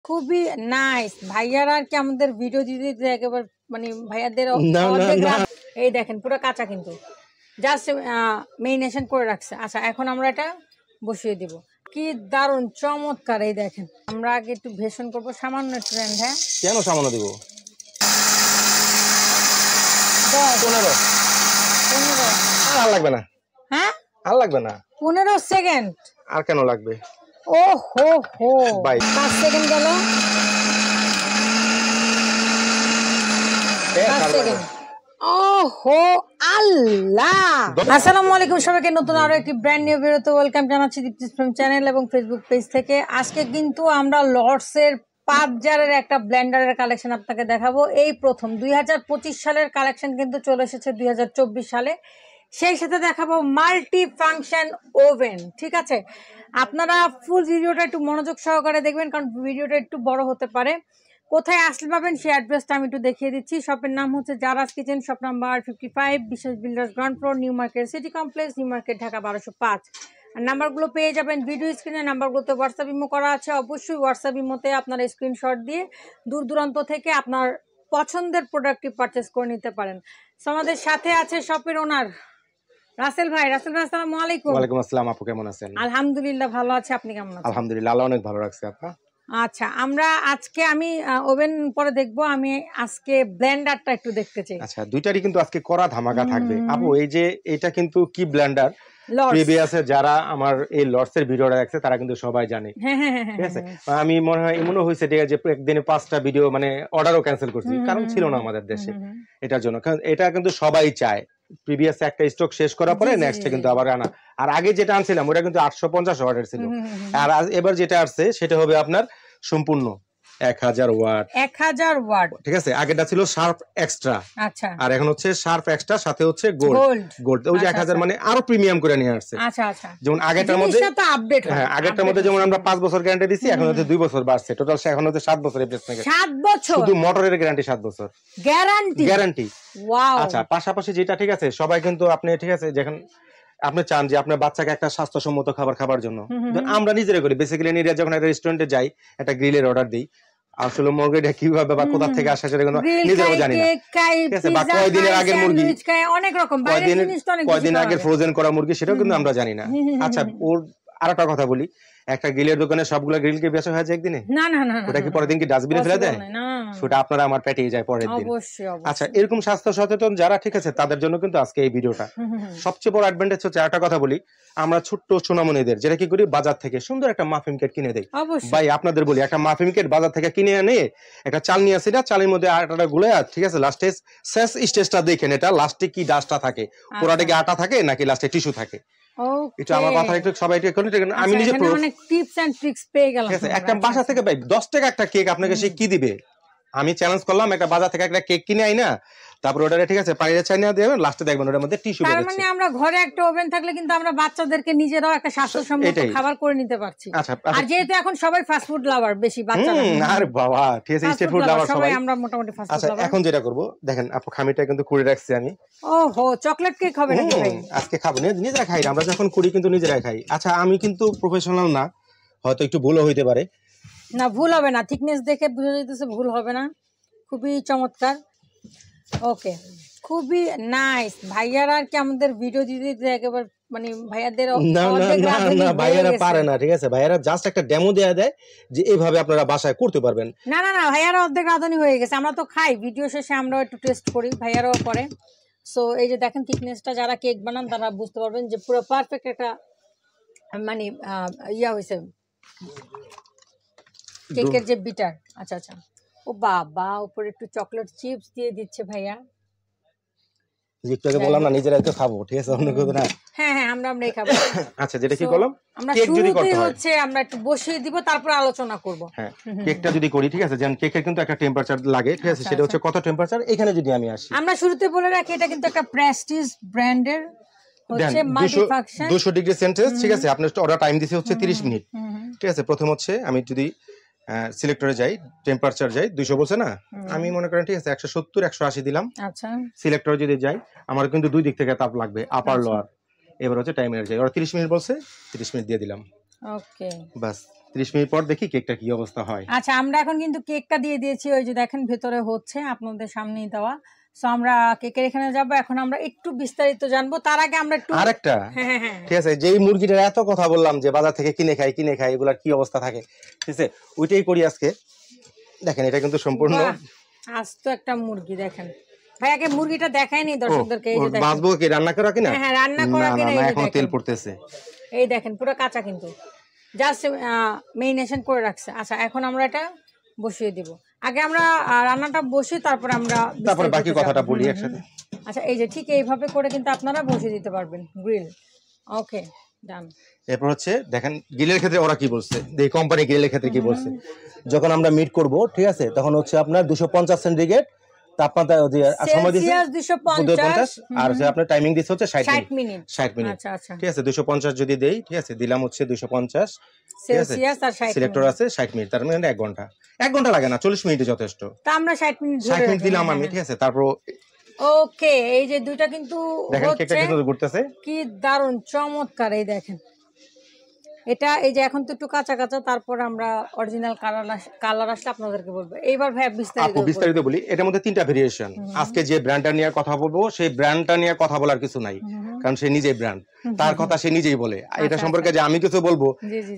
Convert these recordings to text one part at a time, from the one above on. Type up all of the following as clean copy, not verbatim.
খুবই নাইস ভাইয়ারা আর কি আমাদের ভিডিও দিতে দিতে একেবারে মানে ভাইয়াদের এই দেখেন পুরো কাঁচা কিন্তু জাস্ট মেরিনেশন করে রাখছে। আচ্ছা এখন আমরা এটা বসিয়ে দিব। কি দারুণ চমৎকার। এই দেখেন আমরা আগে একটু ভেষণ করবো সামান্য একটু। হ্যাঁ কেন সামান্য দিব? 15 আর লাগবে না। হ্যাঁ আর লাগবে না 15 সেকেন্ড। আর কেন লাগবে? ও হো হো 5 সেকেন্ড গেল। 5 সেকেন্ড। ওহো আল্লাহ। আসসালামু আলাইকুম সবাইকে, নতুন আরো একটি ব্র্যান্ড নিউ ভিডিওতে ওয়েলকাম জানাচ্ছি দীপ্তিস ফ্রম চ্যানেল এবং ফেসবুক পেজ থেকে। আজকে কিন্তু আমরা লর্ডস এর 5 জারের একটা ব্লেন্ডারের কালেকশন আপনাকে দেখাবো। এই প্রথম 2025 সালের কালেকশন কিন্তু চলে এসেছে 2024 সালে। সেই সাথে দেখাবো মাল্টি ফাংশন ওভেন। ঠিক আছে, আপনারা ফুল ভিডিওটা একটু মনোযোগ সহকারে দেখবেন কারণ ভিডিওটা একটু বড় হতে পারে। কোথায় আসলে পাবেন সেই অ্যাড্রেসটা আমি একটু দেখিয়ে দিচ্ছি। শপের নাম হচ্ছে জারাস কিচেন, শপ নাম্বার 55, বিশ্বাস builders ground floor, new market city complex, new market, Dhaka 1205। আর নাম্বারগুলো পেয়ে যাবেন ভিডিও স্ক্রিনে। নাম্বারগুলোতে হোয়াটসঅ্যাপ ইমো করা আছে। অবশ্যই হোয়াটসঅ্যাপ ইমোতে আপনারা স্ক্রিনশট দিয়ে দূর দূরান্ত থেকে আপনার পছন্দের প্রোডাক্টটি পারচেস করে নিতে পারেন। সো আমাদের সাথে আছে শপের ওনার রাসেল ভাই। রাসেল ভাই আসসালামু আলাইকুম। ওয়ালাইকুম আসসালাম। আপু কেমন আছেন? আলহামদুলিল্লাহ ভালো আছে, আপনি কেমন আছেন? আলহামদুলিল্লাহ, আল্লাহ অনেক ভালো রাখছে আপা। আচ্ছা আমরা আজকে আমি ওভেন পরে দেখবো, আমি আজকে ব্লেন্ডারটা একটু দেখতে চাই। আচ্ছা দুইটারই কিন্তু আজকে করা ধামাকা থাকবে আপু। এই যে এটা কিন্তু কি ব্লেন্ডার, প্রিভিয়াসে যারা আমার এই লর্ডস এর ভিডিওটা দেখছে তারা কিন্তু সবাই জানে। ঠিক আছে, আমি মনে হয় এমনও হয়েছে যে একদিনে 5টা ভিডিও মানে অর্ডারও ক্যান্সেল করছি, কারণ ছিল না আমাদের দেশে এটার জন্য। কারণ এটা কিন্তু সবাই চায় প্রিভিয়াস একটা স্টক শেষ করার পরে নেক্সট কিন্তু আবার আনা। আর আগে যেটা আনছিলাম ওটা কিন্তু 850 অর্ডার ছিল, আর এবার যেটা আসছে সেটা হবে আপনার সম্পূর্ণ 1000 ওয়াট। 1000 ওয়াট, ঠিক আছে। আগেটা ছিল শার্প এক্সট্রা, আচ্ছা, আর এখন হচ্ছে শার্প এক্সট্রা সাথে হচ্ছে গোল্ড। ওই যে 1000 মানে আরো প্রিমিয়াম করে নিয়ে আসছে। আচ্ছা আচ্ছা, যেমন আগেরটার মধ্যে তো আপডেট হয়। হ্যাঁ, আগেরটার মধ্যে যেমন আমরা 5 বছর গ্যারান্টি দিছি, এখন হচ্ছে 2 বছর বাড়ছে। টোটাল এখন হচ্ছে 7 বছর রিপ্লেসমেন্ট। 7 বছর শুধু মোটরের গ্যারান্টি 7 বছর গ্যারান্টি। ওয়াও। আচ্ছা পাশাপাশি যেটা ঠিক আছে, সবাই কিন্তু আপনি ঠিক আছে যখন আপনি চান যে আপনার বাচ্চাকে একটা স্বাস্থ্যসম্মত খাবার খাবার জন্য, আমরা নিজেরা করি বেসিক্যালি। নিজেরা যখন একটা রেস্টুরেন্টে যাই একটা গ্রিলের অর্ডার দিই, আসলে মুরগিটা কিভাবে বা কোথা থেকে আসে সেটা কিন্তু নিজেরাও জানি না। ঠিক আছে, বা কয়দিনের আগের মুরগি, অনেক রকম বাইরের জিনিস তো অনেক কয়দিন আগে ফ্রোজেন করা মুরগি, সেটাও কিন্তু আমরা জানি না। আচ্ছা ওর আরেকটা কথা বলি, একটা গ্রিলের দোকানে সবগুলো গ্রিল কি বেচা হয় একদিনে? না না না, ওটা কি পরের দিন কি ডাস্টবিনে ফেলে দেয়? সেটা আপনারা আমার পেটে যায় পরের দিন। আচ্ছা এরকম স্বাস্থ্য সচেতন যারা ঠিক আছে তাদের জন্য কিন্তু আজকে এই ভিডিওটা। সবচেয়ে বড় অ্যাডভান্টেজ হচ্ছে একটা কথা বলি, আমরা ছোট্ট সোনামণিদের যেটা কি করি, বাজার থেকে সুন্দর একটা মাফিন কেট কিনে দেই। ভাই আপনাদের বলি, একটা মাফিন কেট বাজার থেকে কিনে এনে একটা চাল নিয়ে আসি, চালের মধ্যে আটাটা গুলে, ঠিক আছে, লাস্টে শেষ স্টেজটা দেখেন এটা লাস্টে কি ডাস্টটা থাকে, পুরাটা কি আটা থাকে নাকি লাস্টে টিস্যু থাকে। এটা আমার কথা একটু সবাই একটু আমি নিজে অনেক টিপস এন্ড ট্রিক্স পেয়ে গেলাম। একটা বাসা থেকে ভাই 10 টাকা একটা কেক আপনাকে সে কি দিবে? আমি চ্যালেঞ্জ করলাম একটা বাজার থেকে একটা কেক কিনে আই না, তারপর ওটা ঠিক আছে পানিতে চাই না দেবেন, লাস্টে দেখবেন ওটার মধ্যে টিস্যু বের হচ্ছে। তার মানে আমরা ঘরে একটা ওভেন থাকলে কিন্তু আমরা বাচ্চাদেরকে নিজেরাও একটা স্বাস্থ্যসম্মত খাবার করে নিতে পারছি। আর যেহেতু এখন সবাই ফাস্ট ফুড লাভার বেশি বাচ্চারা, আরে বাবা ঠিক আছে, স্ট্রিট ফুড লাভার সবাই আমরা মোটামুটি ফাস্ট ফুড লাভার। আচ্ছা এখন যেটা করব দেখেন আপু, খামিটা কিন্তু করে রাখছি আমি। ওহো, চকলেট কেক হবে নাকি ভাই? আজকে খাবো না, নিজেরা খাই, আমরা যখন করি কিন্তু নিজেরাই খাই। আচ্ছা আমি কিন্তু প্রফেশনাল না, হয়তো একটু ভুলও হইতে পারে। না ভুল হবে না, থিকনেস দেখে বুঝা যাইতেছে ভুল হবে না। খুবই চমৎকার, ওকে, খুবই নাইস। ভাইয়ারা আর কি আমাদের ভিডিও দিতে দিতে একেবারে মানে ভাইয়াদের না ভাইয়ারা পারে না। ঠিক আছে, ভাইয়ারা জাস্ট একটা ডেমো দেয়া দেয় যে এইভাবে আপনারা বাসায় করতে পারবেন। না না না, ভাইয়ারা অর্ধেক রাঁধুনি হয়ে গেছে। আমরা তো খাই, ভিডিও শেষে আমরাও একটু টেস্ট করি, ভাইয়ারাও করে। সো এই যে দেখেন থিকনেসটা, যারা কেক বানান তারা বুঝতে পারবেন যে পুরো পারফেক্ট একটা মানে ইয়া হয়েছে কেকের যে বিটার। আচ্ছা আচ্ছা, ও বাবা, উপরে একটু চকলেট চিপস দিয়ে দিচ্ছে ভাইয়া। যেটাকে বললাম না নিজেরা তো খাবো, ঠিক আছে, অন্য কিছু না। হ্যাঁ হ্যাঁ, আমরাই খাবো। আচ্ছা যেটা কি করলাম, আমরা শুরুতেই হচ্ছে আমরা একটু বসিয়ে দিব, তারপর আলোচনা করব। হ্যাঁ কেকটা যদি করি, ঠিক আছে, যেন কেকের কিন্তু একটা টেম্পারেচার লাগে, ঠিক আছে, সেটা হচ্ছে কত টেম্পারেচার। এখানে যদি আমি আসি, আমরা শুরুতে বলে রাখি এটা কিন্তু একটা প্রেস্টিজ ব্র্যান্ডের হচ্ছে মাল্টি ফাংশন 200 ডিগ্রি সেন্টিগ্রেড। ঠিক আছে, আপনার অর্ডার টাইম দিছে হচ্ছে 30 মিনিট। ঠিক আছে, প্রথম হচ্ছে আমি যদি সিলেক্টরে যাই, টেম্পারেচার যাই 200 বলছে না, আমি মনে করেন ঠিক আছে 170 180 দিলাম। আচ্ছা সিলেক্টরে যদি যাই আমার কিন্তু দুই দিক থেকে তাপ লাগবে, আপার লোয়ার। এবার হচ্ছে টাইমার যাই, ওরা 30 মিনিট বলছে, 30 মিনিট দিয়ে দিলাম। ওকে বাস 30 মিনিট পর দেখি কেকটা কি অবস্থা হয়। আচ্ছা আমরা এখন কিন্তু কেকটা দিয়ে দিয়েছি, ওই যে দেখেন ভেতরে হচ্ছে আপনাদের সামনেই দেওয়া। সো আমরা কেকের এখানে যাব, এখন আমরা একটু বিস্তারিত জানবো। তার আগে আমরা একটু আরেকটা ঠিক আছে, যেই মুরগিটার এত কথা বললাম যে বাজার থেকে কিনে খাই এগুলার কি অবস্থা থাকে, ঠিক আছে ওইটাই করি আজকে। দেখেন এটা কিন্তু সম্পূর্ণ আস্ত একটা মুরগি। দেখেন ভাই আগে মুরগিটা দেখাইনি দর্শকদেরকে। এই যে দেখেন বাজবো কি রান্না করা কিনা? হ্যাঁ রান্না করা কিনা, না এখন তেল পড়তেছে। এই দেখেন পুরো কাঁচা, কিন্তু জাস্ট মেরিনেশন করে রাখছে। আচ্ছা এখন আমরা এটা বসিয়ে দিব। আগে আমরা রান্নাটা বসি, তারপর আমরা বাকি কথাটা বলি একসাথে। আচ্ছা এই যে ঠিক এইভাবে করে কিন্তু আপনারা বসিয়ে দিতে পারবেন গ্রিল। ওকে ডান। এরপর হচ্ছে দেখেন গ্রিলের ক্ষেত্রে ওরা কি বলছে, এই কোম্পানি গ্রিলের ক্ষেত্রে কি বলছে, যখন আমরা মিট করব ঠিক আছে তখন হচ্ছে আপনার 250 সেন্টিগ্রেড তাপমাত্রা সময় দিয়েছে 250, আর আপনার টাইমিং দিচ্ছে হচ্ছে 60 মিনিট। আচ্ছা আচ্ছা ঠিক আছে 250 যদি দেই, ঠিক আছে দিলাম হচ্ছে 250 সেলসিয়াস আর 60 সিলেক্টর আছে 60 মিনিট, তার মানে 1 ঘন্টা লাগে না, 40 মিনিটই যথেষ্ট। তা আমরা 60 মিনিট 60 মিনিট দিলাম আমি, ঠিক আছে। তারপর ওকে এই যে দুইটা কিন্তু দেখেন কেকটা কিন্তু ঘুরতেছে, কি দারুণ চমৎকার। এই দেখেন এটা এই যে এখন তো একটু কাঁচা কাঁচা, তারপর আমরা অরিজিনাল কালার আসলে আপনাদেরকে বলবো। এইবার ভাই বিস্তারিত বলি। এটার মধ্যে 3টা ভেরিয়েশন। আজকে যে ব্র্যান্ডটা নিয়ে কথা বলবো সেই ব্র্যান্ডটা নিয়ে কথা বলার কিছু নাই, কারণ সে নিজেই ব্র্যান্ড, তার কথা সে নিজেই বলে। এটা সম্পর্কে যে আমি কিছু বলবো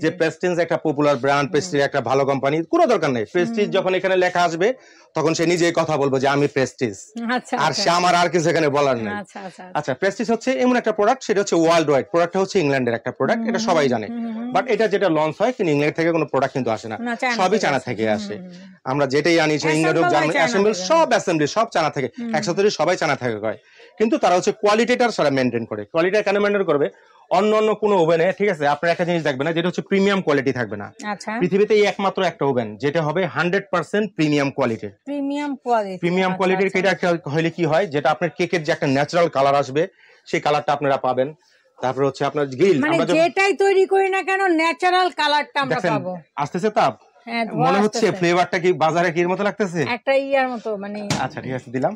যে প্রেস্টিজ একটা পপুলার ব্র্যান্ড, প্রেস্টিজ একটা ভালো কোম্পানি, কোনো দরকার নেই। প্রেস্টিজ যখন এখানে লেখা আসবে তখন সে নিজেই কথা বলবো যে আমি প্রেস্টিজ, আর সে আমার আর কিছু এখানে বলার নেই। আচ্ছা প্রেস্টিজ হচ্ছে এমন একটা প্রোডাক্ট, সেটা হচ্ছে ওয়ার্ল্ড ওয়াইড। প্রোডাক্টটা হচ্ছে ইংল্যান্ডের একটা প্রোডাক্ট, এটা সবাই জানে। বাট এটা যেটা লঞ্চ হয় কিন্তু ইংল্যান্ড থেকে কোনো প্রোডাক্ট কিন্তু আসে না, সবই চায়না থেকে আসে। আমরা যেটাই আনি ইংল্যান্ড হোক জার্মানি, অ্যাসেম্বলি সব চায়না থেকে, একসাথে সবাই চায়না থেকে হয়। কিন্তু তারা হচ্ছে কোয়ালিটিটা সারা মেনটেন করে। কোয়ালিটি কেন মেনটেন করবে? অন্য কোনো ওভেনে, ঠিক আছে, আপনার একটা জিনিস দেখবেন না, যেটা হচ্ছে প্রিমিয়াম কোয়ালিটি থাকবে না। পৃথিবীতে এই একমাত্র একটা ওভেন যেটা হবে 100% প্রিমিয়াম কোয়ালিটি। প্রিমিয়াম কোয়ালিটির কেকটা হলে কি হয়, যেটা আপনার কেকের যে একটা ন্যাচারাল কালার আসবে সেই কালারটা আপনারা পাবেন। তারপর হচ্ছে আপনার গ্রিল, আমরা যেটাই তৈরি করি না কেন ন্যাচারাল কালারটা আমরা পাবো। আসতেছে তাপ, মনে হচ্ছে ফ্লেভারটা কি বাজারে কির মতো লাগতেছে, একটা ইয়ার মতো মানে। আচ্ছা ঠিক আছে দিলাম।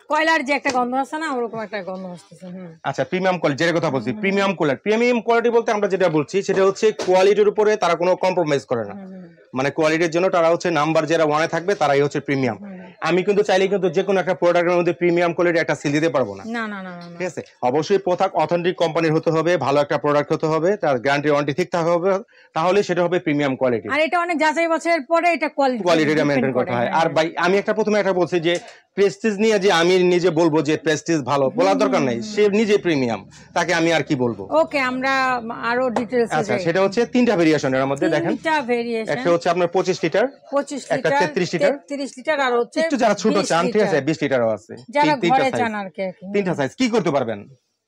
কয়লার যে একটা গন্ধ আছে না, ওরকম একটা গন্ধ আসতেছে। আচ্ছা প্রিমিয়াম কোয়ালিটি যেটা কথা বলছি, প্রিমিয়াম কোয়ালিটি বলতে আমরা যেটা বলছি সেটা হচ্ছে কোয়ালিটির উপরে তারা কোনো কম্প্রোমাইজ করে না। মানে কোয়ালিটির জন্য তারা হচ্ছে নাম্বার যারা 1 এ থাকবে তারাই হচ্ছে প্রিমিয়াম। আমি কিন্তু চাইলে কিন্তু যে কোনো একটা প্রোডাক্টের মধ্যে প্রিমিয়াম কোয়ালিটি একটা সিল দিতে পারবো না। ঠিক আছে, অবশ্যই প্রোডাক্ট অথেন্টিক কোম্পানির হতে হবে, ভালো একটা প্রোডাক্ট হতে হবে, তার গ্যারান্টি ওয়ারেন্টি ঠিক থাকতে হবে, তাহলে সেটা হবে প্রিমিয়াম কোয়ালিটি। আর এটা অনেক যাচাই বাছাইয়ের পরে এটা কোয়ালিটিটা মেইনটেইন করতে হয়। আর ভাই আমি প্রথমে একটা বলছি যে প্রেস্টিজ নিয়ে যে আমি নিজে বলবো যে প্রেস্টিজ ভালো, বলার দরকার নাই, সে নিজে প্রিমিয়াম, তাকে আমি আর কি বলবো। ওকে আমরা আরো ডিটেইলস আচ্ছা সেটা হচ্ছে 3টা ভেরিয়েশনের মধ্যে দেখেন, একটা হচ্ছে আপনার 25 লিটার, একটা 33 লিটার, আর হচ্ছে একটু যারা ছোট চান, ঠিক আছে 20 লিটারও আছে। যারা ঘরে চান আর কি, 3টা সাইজ কি করতে পারবেন।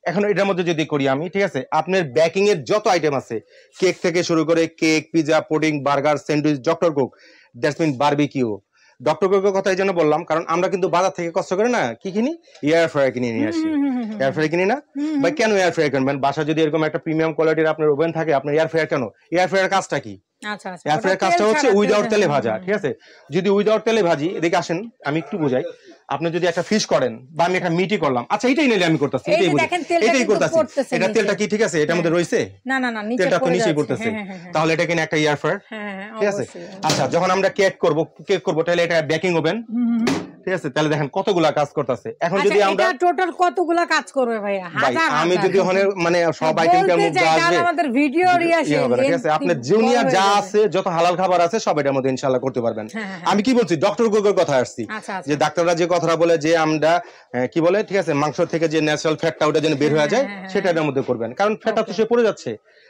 এখন এটার মধ্যে যদি করি আমি, ঠিক আছে, আপনার বেকিং এর যত আইটেম আছে, কেক থেকে শুরু করে cake, pizza, pudding, burger, sandwich, doctor Cook, that's mean barbecue. Doctor কুকের কথা এই জন্য বললাম কারণ আমরা কিন্তু বাজার থেকে কষ্ট করে না কি কিনি, এয়ার ফ্রায়ার কিনে নিয়ে আসি। এয়ার ফ্রায়ার কিনি না বা কেন এয়ার ফ্রায়ার কিনবেন? বাসা যদি এরকম একটা প্রিমিয়াম কোয়ালিটির আপনার ওভেন থাকে, আপনার এয়ার ফ্রায়ার কেন? এয়ার ফ্রায়ার কাজটা কি? এয়ার ফ্রায়ার কাজটা হচ্ছে উইদাউট তেলে ভাজা। ঠিক আছে, যদি উইদাউট তেলে ভাজি, এদিকে আসেন আমি একটু বুঝাই। আপনি যদি একটা ফিশ করেন বা আমি একটা মিটই করলাম, আচ্ছা এটাই নিলে আমি করতেছি, এটাই করতেছি, এটা তেলটা কি ঠিক আছে এটার মধ্যে রয়েছে? না না না, তেলটা তো নিচেই পড়তেছে, তাহলে এটা কিনা একটা এয়ার ফ্রায়ার। ঠিক আছে, আচ্ছা যখন আমরা কেক করব তাহলে এটা বেকিং ওভেন। ঠিক আছে, তাহলে দেখেন কতগুলা কাজ করতেছে। এখন যদি আমরা টোটাল কতগুলা কাজ করবে ভাইয়া? হাজার আমি যদি মানে সব আইটেমের মধ্যে আসবে আমাদের ভিডিও রিয়াসে, ঠিক আছে, আপনার জুনিয়র যা আছে যত হালাল খাবার আছে সব এটার মধ্যে ইনশাআল্লাহ করতে পারবেন। আমি কি বলছি, ডক্টর কুকের কথা আসছি, যে ডাক্তাররা যে কথাটা বলে যে আমরা কি বলে, ঠিক আছে, মাংস থেকে যে ন্যাচারাল ফ্যাটটা ওটা যেন বের হয়ে যায় সেটা এর মধ্যে করবেন, কারণ ফ্যাটটা তো সে পড়ে যাচ্ছে।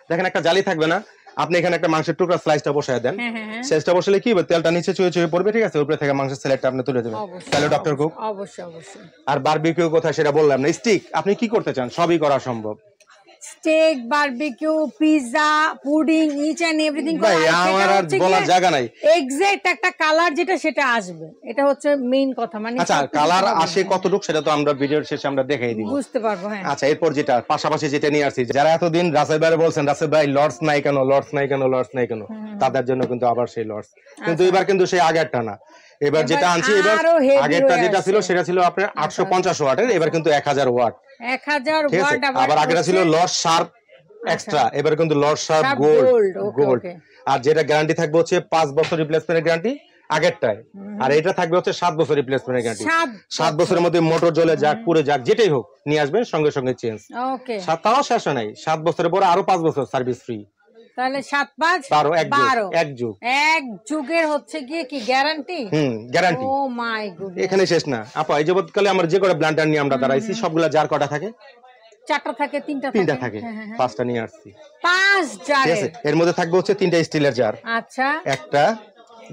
দেখেন একটা জালি থাকবে না, আপনি এখানে একটা মাংসের টুকরা স্লাইসটা বসায় দেন, স্লাইসটা বসালে কি হবে, তেলটা নিচে চুয়ে চুয়ে পড়বে, ঠিক আছে, উপরে থেকে মাংসের স্যালাডটা আপনি তুলে দেবেন, তাহলে ডক্টর কুক। অবশ্যই অবশ্যই। আর বারবিকিউ কথা সেটা বললাম না, স্টিক আপনি কি করতে চান সবই করা সম্ভব। Steak, barbecue, pizza, pudding, each and everything ভাই আমার আর বলার জায়গা নাই। এক্সাক্ট একটা কালার যেটা সেটা আসবে, এটা হচ্ছে মেইন কথা। মানে আচ্ছা কালার আসে কতটুকু সেটা তো আমরা ভিডিওর শেষে আমরা দেখাই দিব, বুঝতে পারবো। হ্যাঁ আচ্ছা এরপর যেটা পাশাপাশি যেটা নিয়ে আসছি, যারা এতদিন রাসেল ভাই বলছেন রাসেল ভাই লর্ডস নাই কেন, লর্ডস নাই কেন, লর্ডস নাই কেন, তাদের জন্য কিন্তু আবার সেই লর্ডস, কিন্তু এবার কিন্তু সেই আগেরটা না, এবার যেটা আনছি, এবার আগেরটা যেটা ছিল সেটা ছিল আপনার 850 ওয়াটের, এবার কিন্তু 1000 ওয়াট। 1000 ওয়াট। আবার আগেরটা ছিল লর্ডস শার্প এক্সট্রা, এবারে কিন্তু লর্ড শার্প গোল্ড গোল্ড। আর যেটা গ্যারান্টি থাকবে হচ্ছে 5 বছর রিপ্লেসমেন্টের গ্যারান্টি আগেরটায়, আর এটা থাকবে হচ্ছে 7 বছর রিপ্লেসমেন্টের গ্যারান্টি। 7 বছরের মধ্যে মোটর জ্বলে যাক পুড়ে যাক যেটাই হোক নিয়ে আসবেন সঙ্গে সঙ্গে চেঞ্জ। ওকে, তাও শেষ নাই, 7 বছরের পরে আরো 5 বছর সার্ভিস ফ্রি। তাহলে 7 5 12 এক যুগের হচ্ছে গিয়ে কি গ্যারান্টি? গ্যারান্টি। ও মাই গড, এখানে শেষ না আপা। এই যাবতকালে আমরা যে কটা ব্ল্যান্ডার নিয়ে আমরা দাঁড়াইছি সবগুলা জার কটা থাকে? 4টা থাকে, 3টা থাকে, 5টা নিয়ে আসছি। 5 জার, ঠিক আছে। এর মধ্যে থাকবে হচ্ছে 3টা স্টিলের জার। আচ্ছা, 1টা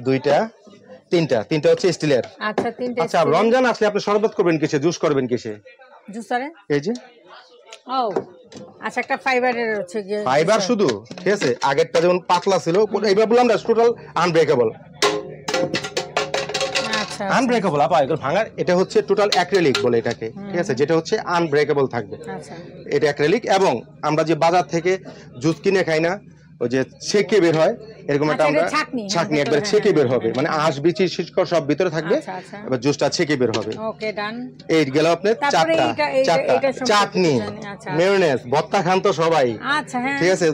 2টা 3টা হচ্ছে স্টিলের। আচ্ছা 3টা। আচ্ছা, রমজান আসলে আপনি শরবত করবেন কিসে, জুস করবেন কিসে? জুসারে। এই যে ও আচ্ছা, একটা ফাইবারের হচ্ছে গিয়ে ফাইবার শুধু। ঠিক আছে, আগেরটা যেমন পাতলা ছিল, এইবার বললাম না টোটাল আনব্রেকেবল। আচ্ছা, আনব্রেকেবল আপা, এগুলো ভাঙার। এটা হচ্ছে টোটাল অ্যাক্রিলিক বলে এটাকে। ঠিক আছে, যেটা হচ্ছে আনব্রেকেবল থাকবে। আচ্ছা, এটা অ্যাক্রিলিক। এবং আমরা যে বাজার থেকে জুস কিনে খাই না, ওই যে ছেঁকে বের হয় এরকম একটা, আমরা ছাঁকনি একবার ছেঁকে বের হবে, মানে আঁশ বিচি শিকড় সব ভিতরে থাকবে, এবার জুসটা ছেঁকে বের হবে। ওকে, ডান। এই গেল আপনার 4টা চাটনি, মেয়োনেজ। ভর্তা খান তো সবাই। আচ্ছা, হ্যাঁ, ঠিক আছে।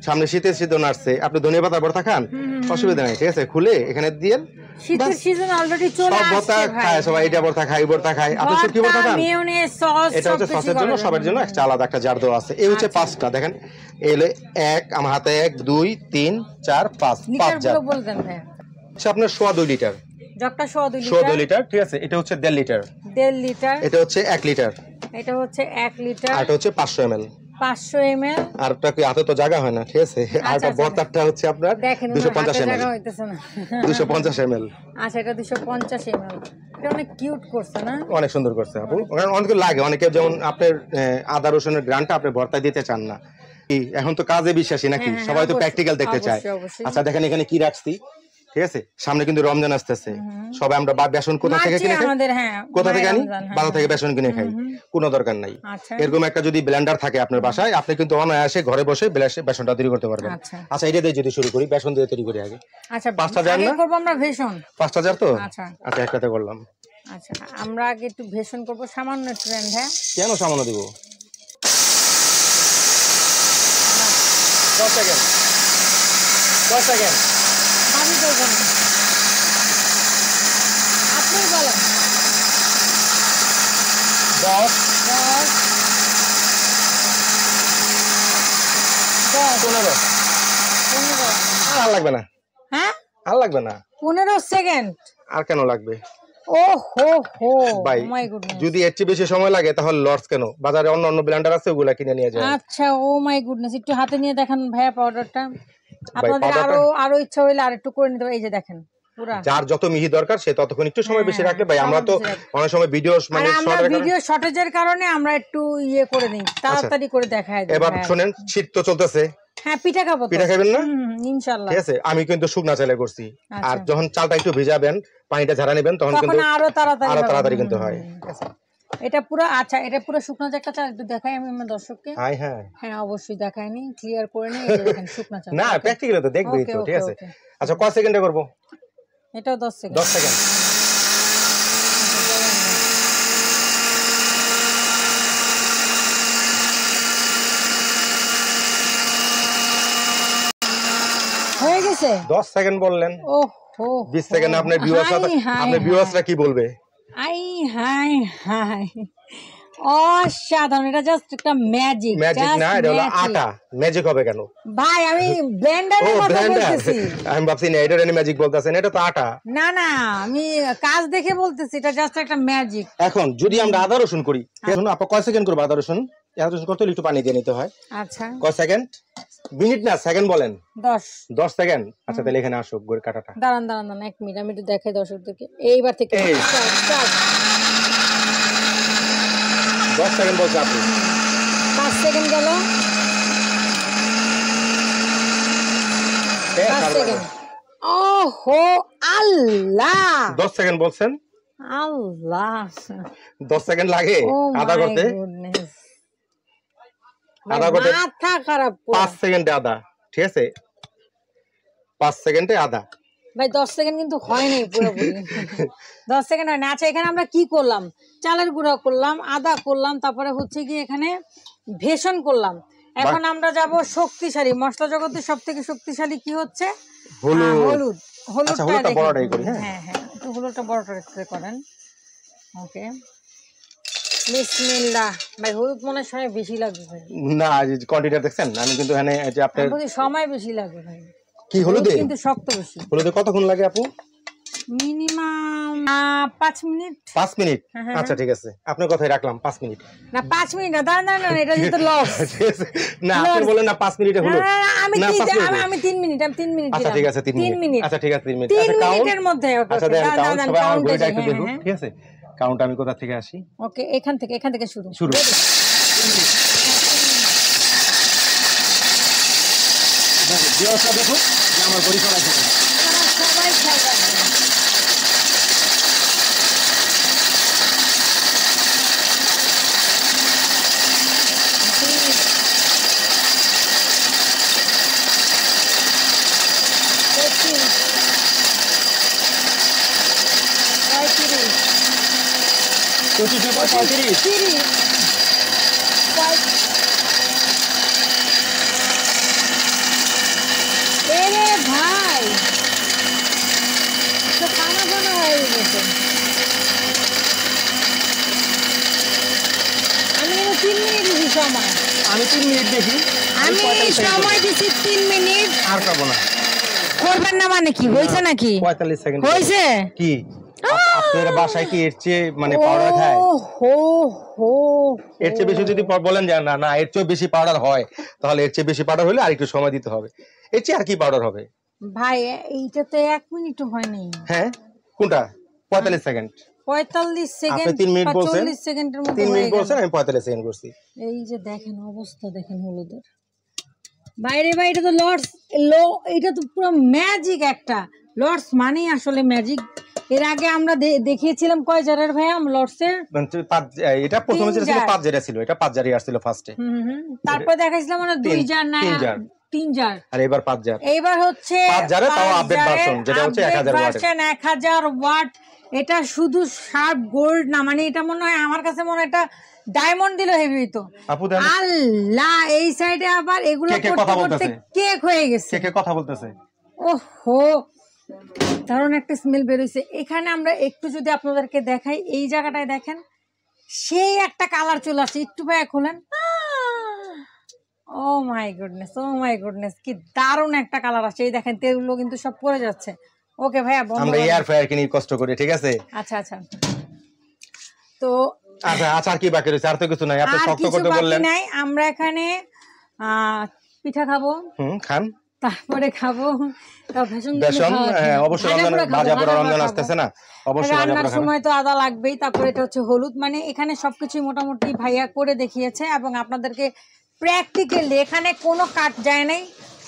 সামনে শীতের সিজন আসছে, আপনি ধনিয়া পাতা ভর্তা খান, অসুবিধা নেই। ঠিক আছে, খুলে এখানে দিয়ে শীতের সিজন অলরেডি চলে আসছে, ভর্তা খায় সবাই। এটা ভর্তা খায়, ভর্তা খায়। আপনি কি ভর্তা খান? Mayonnaise, sauce. এটা হচ্ছে সসের জন্য, সবার জন্য একটা আলাদা একটা জার দেওয়া আছে। এই হচ্ছে 5টা, দেখেন এই হলো 1, আমার হাতে 1 2 3 4 5 জার। বলতেন ভাই আচ্ছা, আপনার 2.5 লিটার জগটা, 2.5 লিটার। ঠিক আছে, এটা হচ্ছে 1.5 লিটার। 1.5 লিটার। এটা হচ্ছে 1 লিটার। এটা হচ্ছে 1 লিটার। আর এটা হচ্ছে 500 ml। 500 ml। আর এটা কি হাতে তো জায়গা হয় না। ঠিক আছে, আর এটা বর্তাটা হচ্ছে আপনার 250 ml। জায়গা হইতেছে না। 250 ml। আচ্ছা, এটা 250 ml। এটা অনেক কিউট করছে না? অনেক সুন্দর করছে আপু। কারণ অনেকে লাগে, অনেকে যেমন আপনার আদা রসুনের গ্রানটা আপনি ভর্তা দিতে চান না। এখন তো কাজে বিশ্বাসী নাকি, সবাই তো প্র্যাকটিক্যাল দেখতে চায়। আচ্ছা, দেখেন এখানে কি রাখছি। ঠিক আছে, সামনে কিন্তু রমজান আসতেছে, সবাই আমরা বেসন কোথা থেকে কিনে খাই? কোথা থেকে আনি? বাজার থেকে বেসন কিনে খাই, কোনো দরকার নাই। এরকম একটা যদি ব্লেন্ডার থাকে আপনার বাসায়, আপনি কিন্তু অনায়াসে ঘরে বসে বেসনটা তৈরি করতে পারবেন। আচ্ছা, এটা দিয়ে যদি শুরু করি, বেসন দিয়ে তৈরি করি আগে। আচ্ছা, 5টা জার না করব আমরা বেসন? 5টা জার তো। আচ্ছা, একটাতে করলাম। আচ্ছা, আমরা আগে একটু বেসন করব, সামান্য একটু। হ্যাঁ, কেন সামান্য দিব? 10 সেকেন্ড। আমি দেব না, আপনি বলেন। 10 15 আর লাগবে না। হ্যাঁ, আর লাগবে না। 15 সেকেন্ড। আর কেন লাগবে? ও হো হো, ভাই, যদি এর চেয়ে বেশি সময় লাগে তাহলে লর্ডস কেন, বাজারে অন্য ব্লেন্ডার আছে, ওগুলা কিনে নিয়ে যায়। আচ্ছা, ও মাই গুডনেস, একটু হাতে নিয়ে দেখেন ভাইয়া পাউডারটা। আপনাদের আরো ইচ্ছা হইলে আর একটু করে নিতে হবে। এই যে দেখেন, পুরো যার যত মিহি দরকার সে ততক্ষণ একটু সময় বেশি রাখলে। ভাই, আমরা তো অনেক সময় ভিডিও মানে ভিডিও শর্টেজের কারণে আমরা একটু ইয়ে করে নিই, তাড়াতাড়ি করে দেখাই দিই। এবার শুনেন, শীত তো চলতেছে। হ্যাঁ, পিঠা খাবো। পিঠা খাবেন না? ইনশাআল্লাহ। ঠিক আছে, আমি কিন্তু শুকনা চালে করছি। আর যখন চালটা একটু ভিজাবেন, পানিটা ঝাড়া নেবেন, তখন কিন্তু আরো তাড়াতাড়ি কিন্তু হয়। ঠিক আছে, এটা পুরো। আচ্ছা, এটা পুরো শুকনো একটা চাল, একটু দেখাই আমি আমার দর্শককে। হ্যাঁ, অবশ্যই দেখাইনি, ক্লিয়ার করে নি। এই যে দেখেন শুকনো চাল। না, প্র্যাকটিক্যালি তো দেখবেই তো। ঠিক আছে। আচ্ছা, কয় সেকেন্ডে করব? এটাও 10 সেকেন্ড। 10 সেকেন্ড। হয়ে গেছে। 10 সেকেন্ড বললেন। ওহো, 20 সেকেন্ড। আপনার ভিউয়ার্সরা কি বলবে? আই হাই হাই, অসাধারণ। এটা জাস্ট একটা ম্যাজিক। ম্যাজিক না, এটা হলো আটা। ম্যাজিক হবে কেন ভাই? আমি ব্লেন্ডারের কথা বলতেছি। আমি ভাবছি না এটা ম্যাজিক বলতাছেন, এটা তো আটা। না না, আমি কাজ দেখে বলতেছি, এটা জাস্ট একটা ম্যাজিক। এখন যদি আমরা আদা রসুন করি, এখন আপনি কয় সেকেন্ড করব আদা রসুন? আদা রসুন করতে একটু পানি দিয়ে নিতে হয়। আচ্ছা, কয় সেকেন্ড? মিনিট না, সেকেন্ড বলেন। 10 সেকেন্ড। আচ্ছা, তাহলে এখানে আসো গড় কাটাটা। দাঁড়ান 1 মিনিট, আমি একটু দেখাই দর্শকদেরকে। এইবার থেকে 10 সেকেন্ড বলছে আপনি। 5 সেকেন্ড গেল। 5 সেকেন্ড। ওহো আল্লাহ, 10 সেকেন্ড বলছেন। আল্লাহ, 10 সেকেন্ড লাগে আদা করতে। আদা করতে মাথা খারাপ। 5 সেকেন্ডে আদা। ঠিক আছে, 5 সেকেন্ডে আদা। ভাই 10 সেকেন্ড কিন্তু হয় নাই পুরোপুরি। 10 সেকেন্ড হয় না। আচ্ছা, এখানে আমরা কি করলাম? চালের গুঁড়া করলাম, আদা করলাম, তারপরে হচ্ছে কি এখানে বেসন করলাম। এখন আমরা যাব শক্তিশালী মশলা জগতে সবথেকে শক্তিশালী কি হচ্ছে হলুদ। হলুদটা হলুদটা বড়টাই করি। হ্যাঁ হ্যাঁ একটু হলুদটা বড়টা একটু করেন। ওকে বিসমিল্লাহ। ভাই হলুদ মনে হয় বেশি লাগবে ভাই। না কোয়ান্টিটি দেখছেন আমি কিন্তু এখানে যে আপনার সময় বেশি লাগবে ভাই। কি হলুদে কিন্তু শক্ত বেশি। হলুদে কতক্ষণ লাগে আপু? Minimum 5 minute. 5 মিনিট? আচ্ছা ঠিক আছে, আপনার কথাই রাখলাম 5 মিনিট। না 5 মিনিট না না না এটা কিন্তু লস। না আপনি বলেন না 5 মিনিটে হলো। আমি 3 মিনিট আমি 3 মিনিট। আচ্ছা ঠিক আছে 3 মিনিট। আচ্ছা ঠিক আছে 3 মিনিট। আচ্ছা 3 মিনিটের মধ্যে আচ্ছা দেন কাউন্ট সবাই আমার বইটা একটু দেখুন ঠিক আছে। কাউন্ট আমি কোথা থেকে আসি? ওকে এখান থেকে শুরু। দিওসা দেখো যে আমার বড়ি করা আছে। সবাই খেয়াল রাখবেন। ভাই তো খানা বানা হয়ে গেছে। আমি 3 মিনিট দিছি সময়। আমি 3 মিনিট দেখি। আমি সময় দিছি 3 মিনিট। আর করব না। করবেন না মানে কি হইছে নাকি? 45 সেকেন্ড হইছে কি? আপনার বাসায় কি এর চেয়ে মানে পাউডার খায়? এর চেয়ে বেশি যদি বলেন যে না না এর চেয়ে বেশি পাউডার হয় তাহলে এর চেয়ে বেশি পাউডার হলে আর একটু সময় দিতে হবে। এর চেয়ে আর কি পাউডার হবে ভাই? এইটা তো 1 মিনিটও হয়নি। হ্যাঁ কোনটা? 45 সেকেন্ড। 45 সেকেন্ড। আপনি 3 মিনিট বলছেন। 40 সেকেন্ডের মধ্যে 3 মিনিট বলছেন আমি 45 সেকেন্ড করছি। এই যে দেখেন অবস্থা দেখেন হলুদের। বাইরে ভাই এটা তো লর্ডস এটা তো পুরো ম্যাজিক একটা। লর্ডস মানেই আসলে ম্যাজিক। এর আগে আমরা দেখিয়েছিলাম কয় জারের ভাই লর্ডসের? এটা প্রথমে যেটা ছিল 5 জার ছিল, এটা 5 জারই আসছিল ফার্স্টে। তারপর দেখাইছিলাম মানে 2 জার না 3 জার। আর এবার 5 জার। এইবার হচ্ছে 5 জারে তাও আপডেট ভার্সন যেটা হচ্ছে 1000 ওয়াট। 1000 ওয়াট। এটা শুধু শার্প গোল্ড না, মানে এটা মনে হয় আমার কাছে মনে হয় এটা ডায়মন্ড দিলে হেভি হইতো। আল্লাহ এই সাইডে আবার এগুলো করতে করতে কেক হয়ে গেছে। কে কথা বলতেছে? ওহো দারুণ একটা স্মেল বের হইছে। এখানে আমরা একটু যদি আপনাদেরকে দেখাই এই জায়গাটায় দেখেন সেই একটা কালার চলে আসছে। একটু ভাই খোলেন। ও মাই গুডনেস কি দারুণ একটা কালার আসছে। এই দেখেন তেলগুলো কিন্তু সব পড়ে যাচ্ছে। ওকে ভাইয়া আমরা এয়ার ফ্রায়ার কিনে কষ্ট করি ঠিক আছে। আচ্ছা তো আচ্ছা কি বাকি রয়েছে? আর তো কিছু নাই। আপনি শক্ত করতে বললেন। নাই আমরা এখানে পিঠা খাবো। খান। তারপরে খাবো বেসন। অবশ্যই রমজান আসতেছে না, অবশ্যই রান্নার সময় তো আদা লাগবেই। তারপরে এটা হচ্ছে হলুদ। মানে এখানে সবকিছু মোটামুটি ভাইয়া করে দেখিয়েছে এবং আপনাদেরকে প্র্যাকটিক্যালি এখানে কোনো কাট যায় নাই,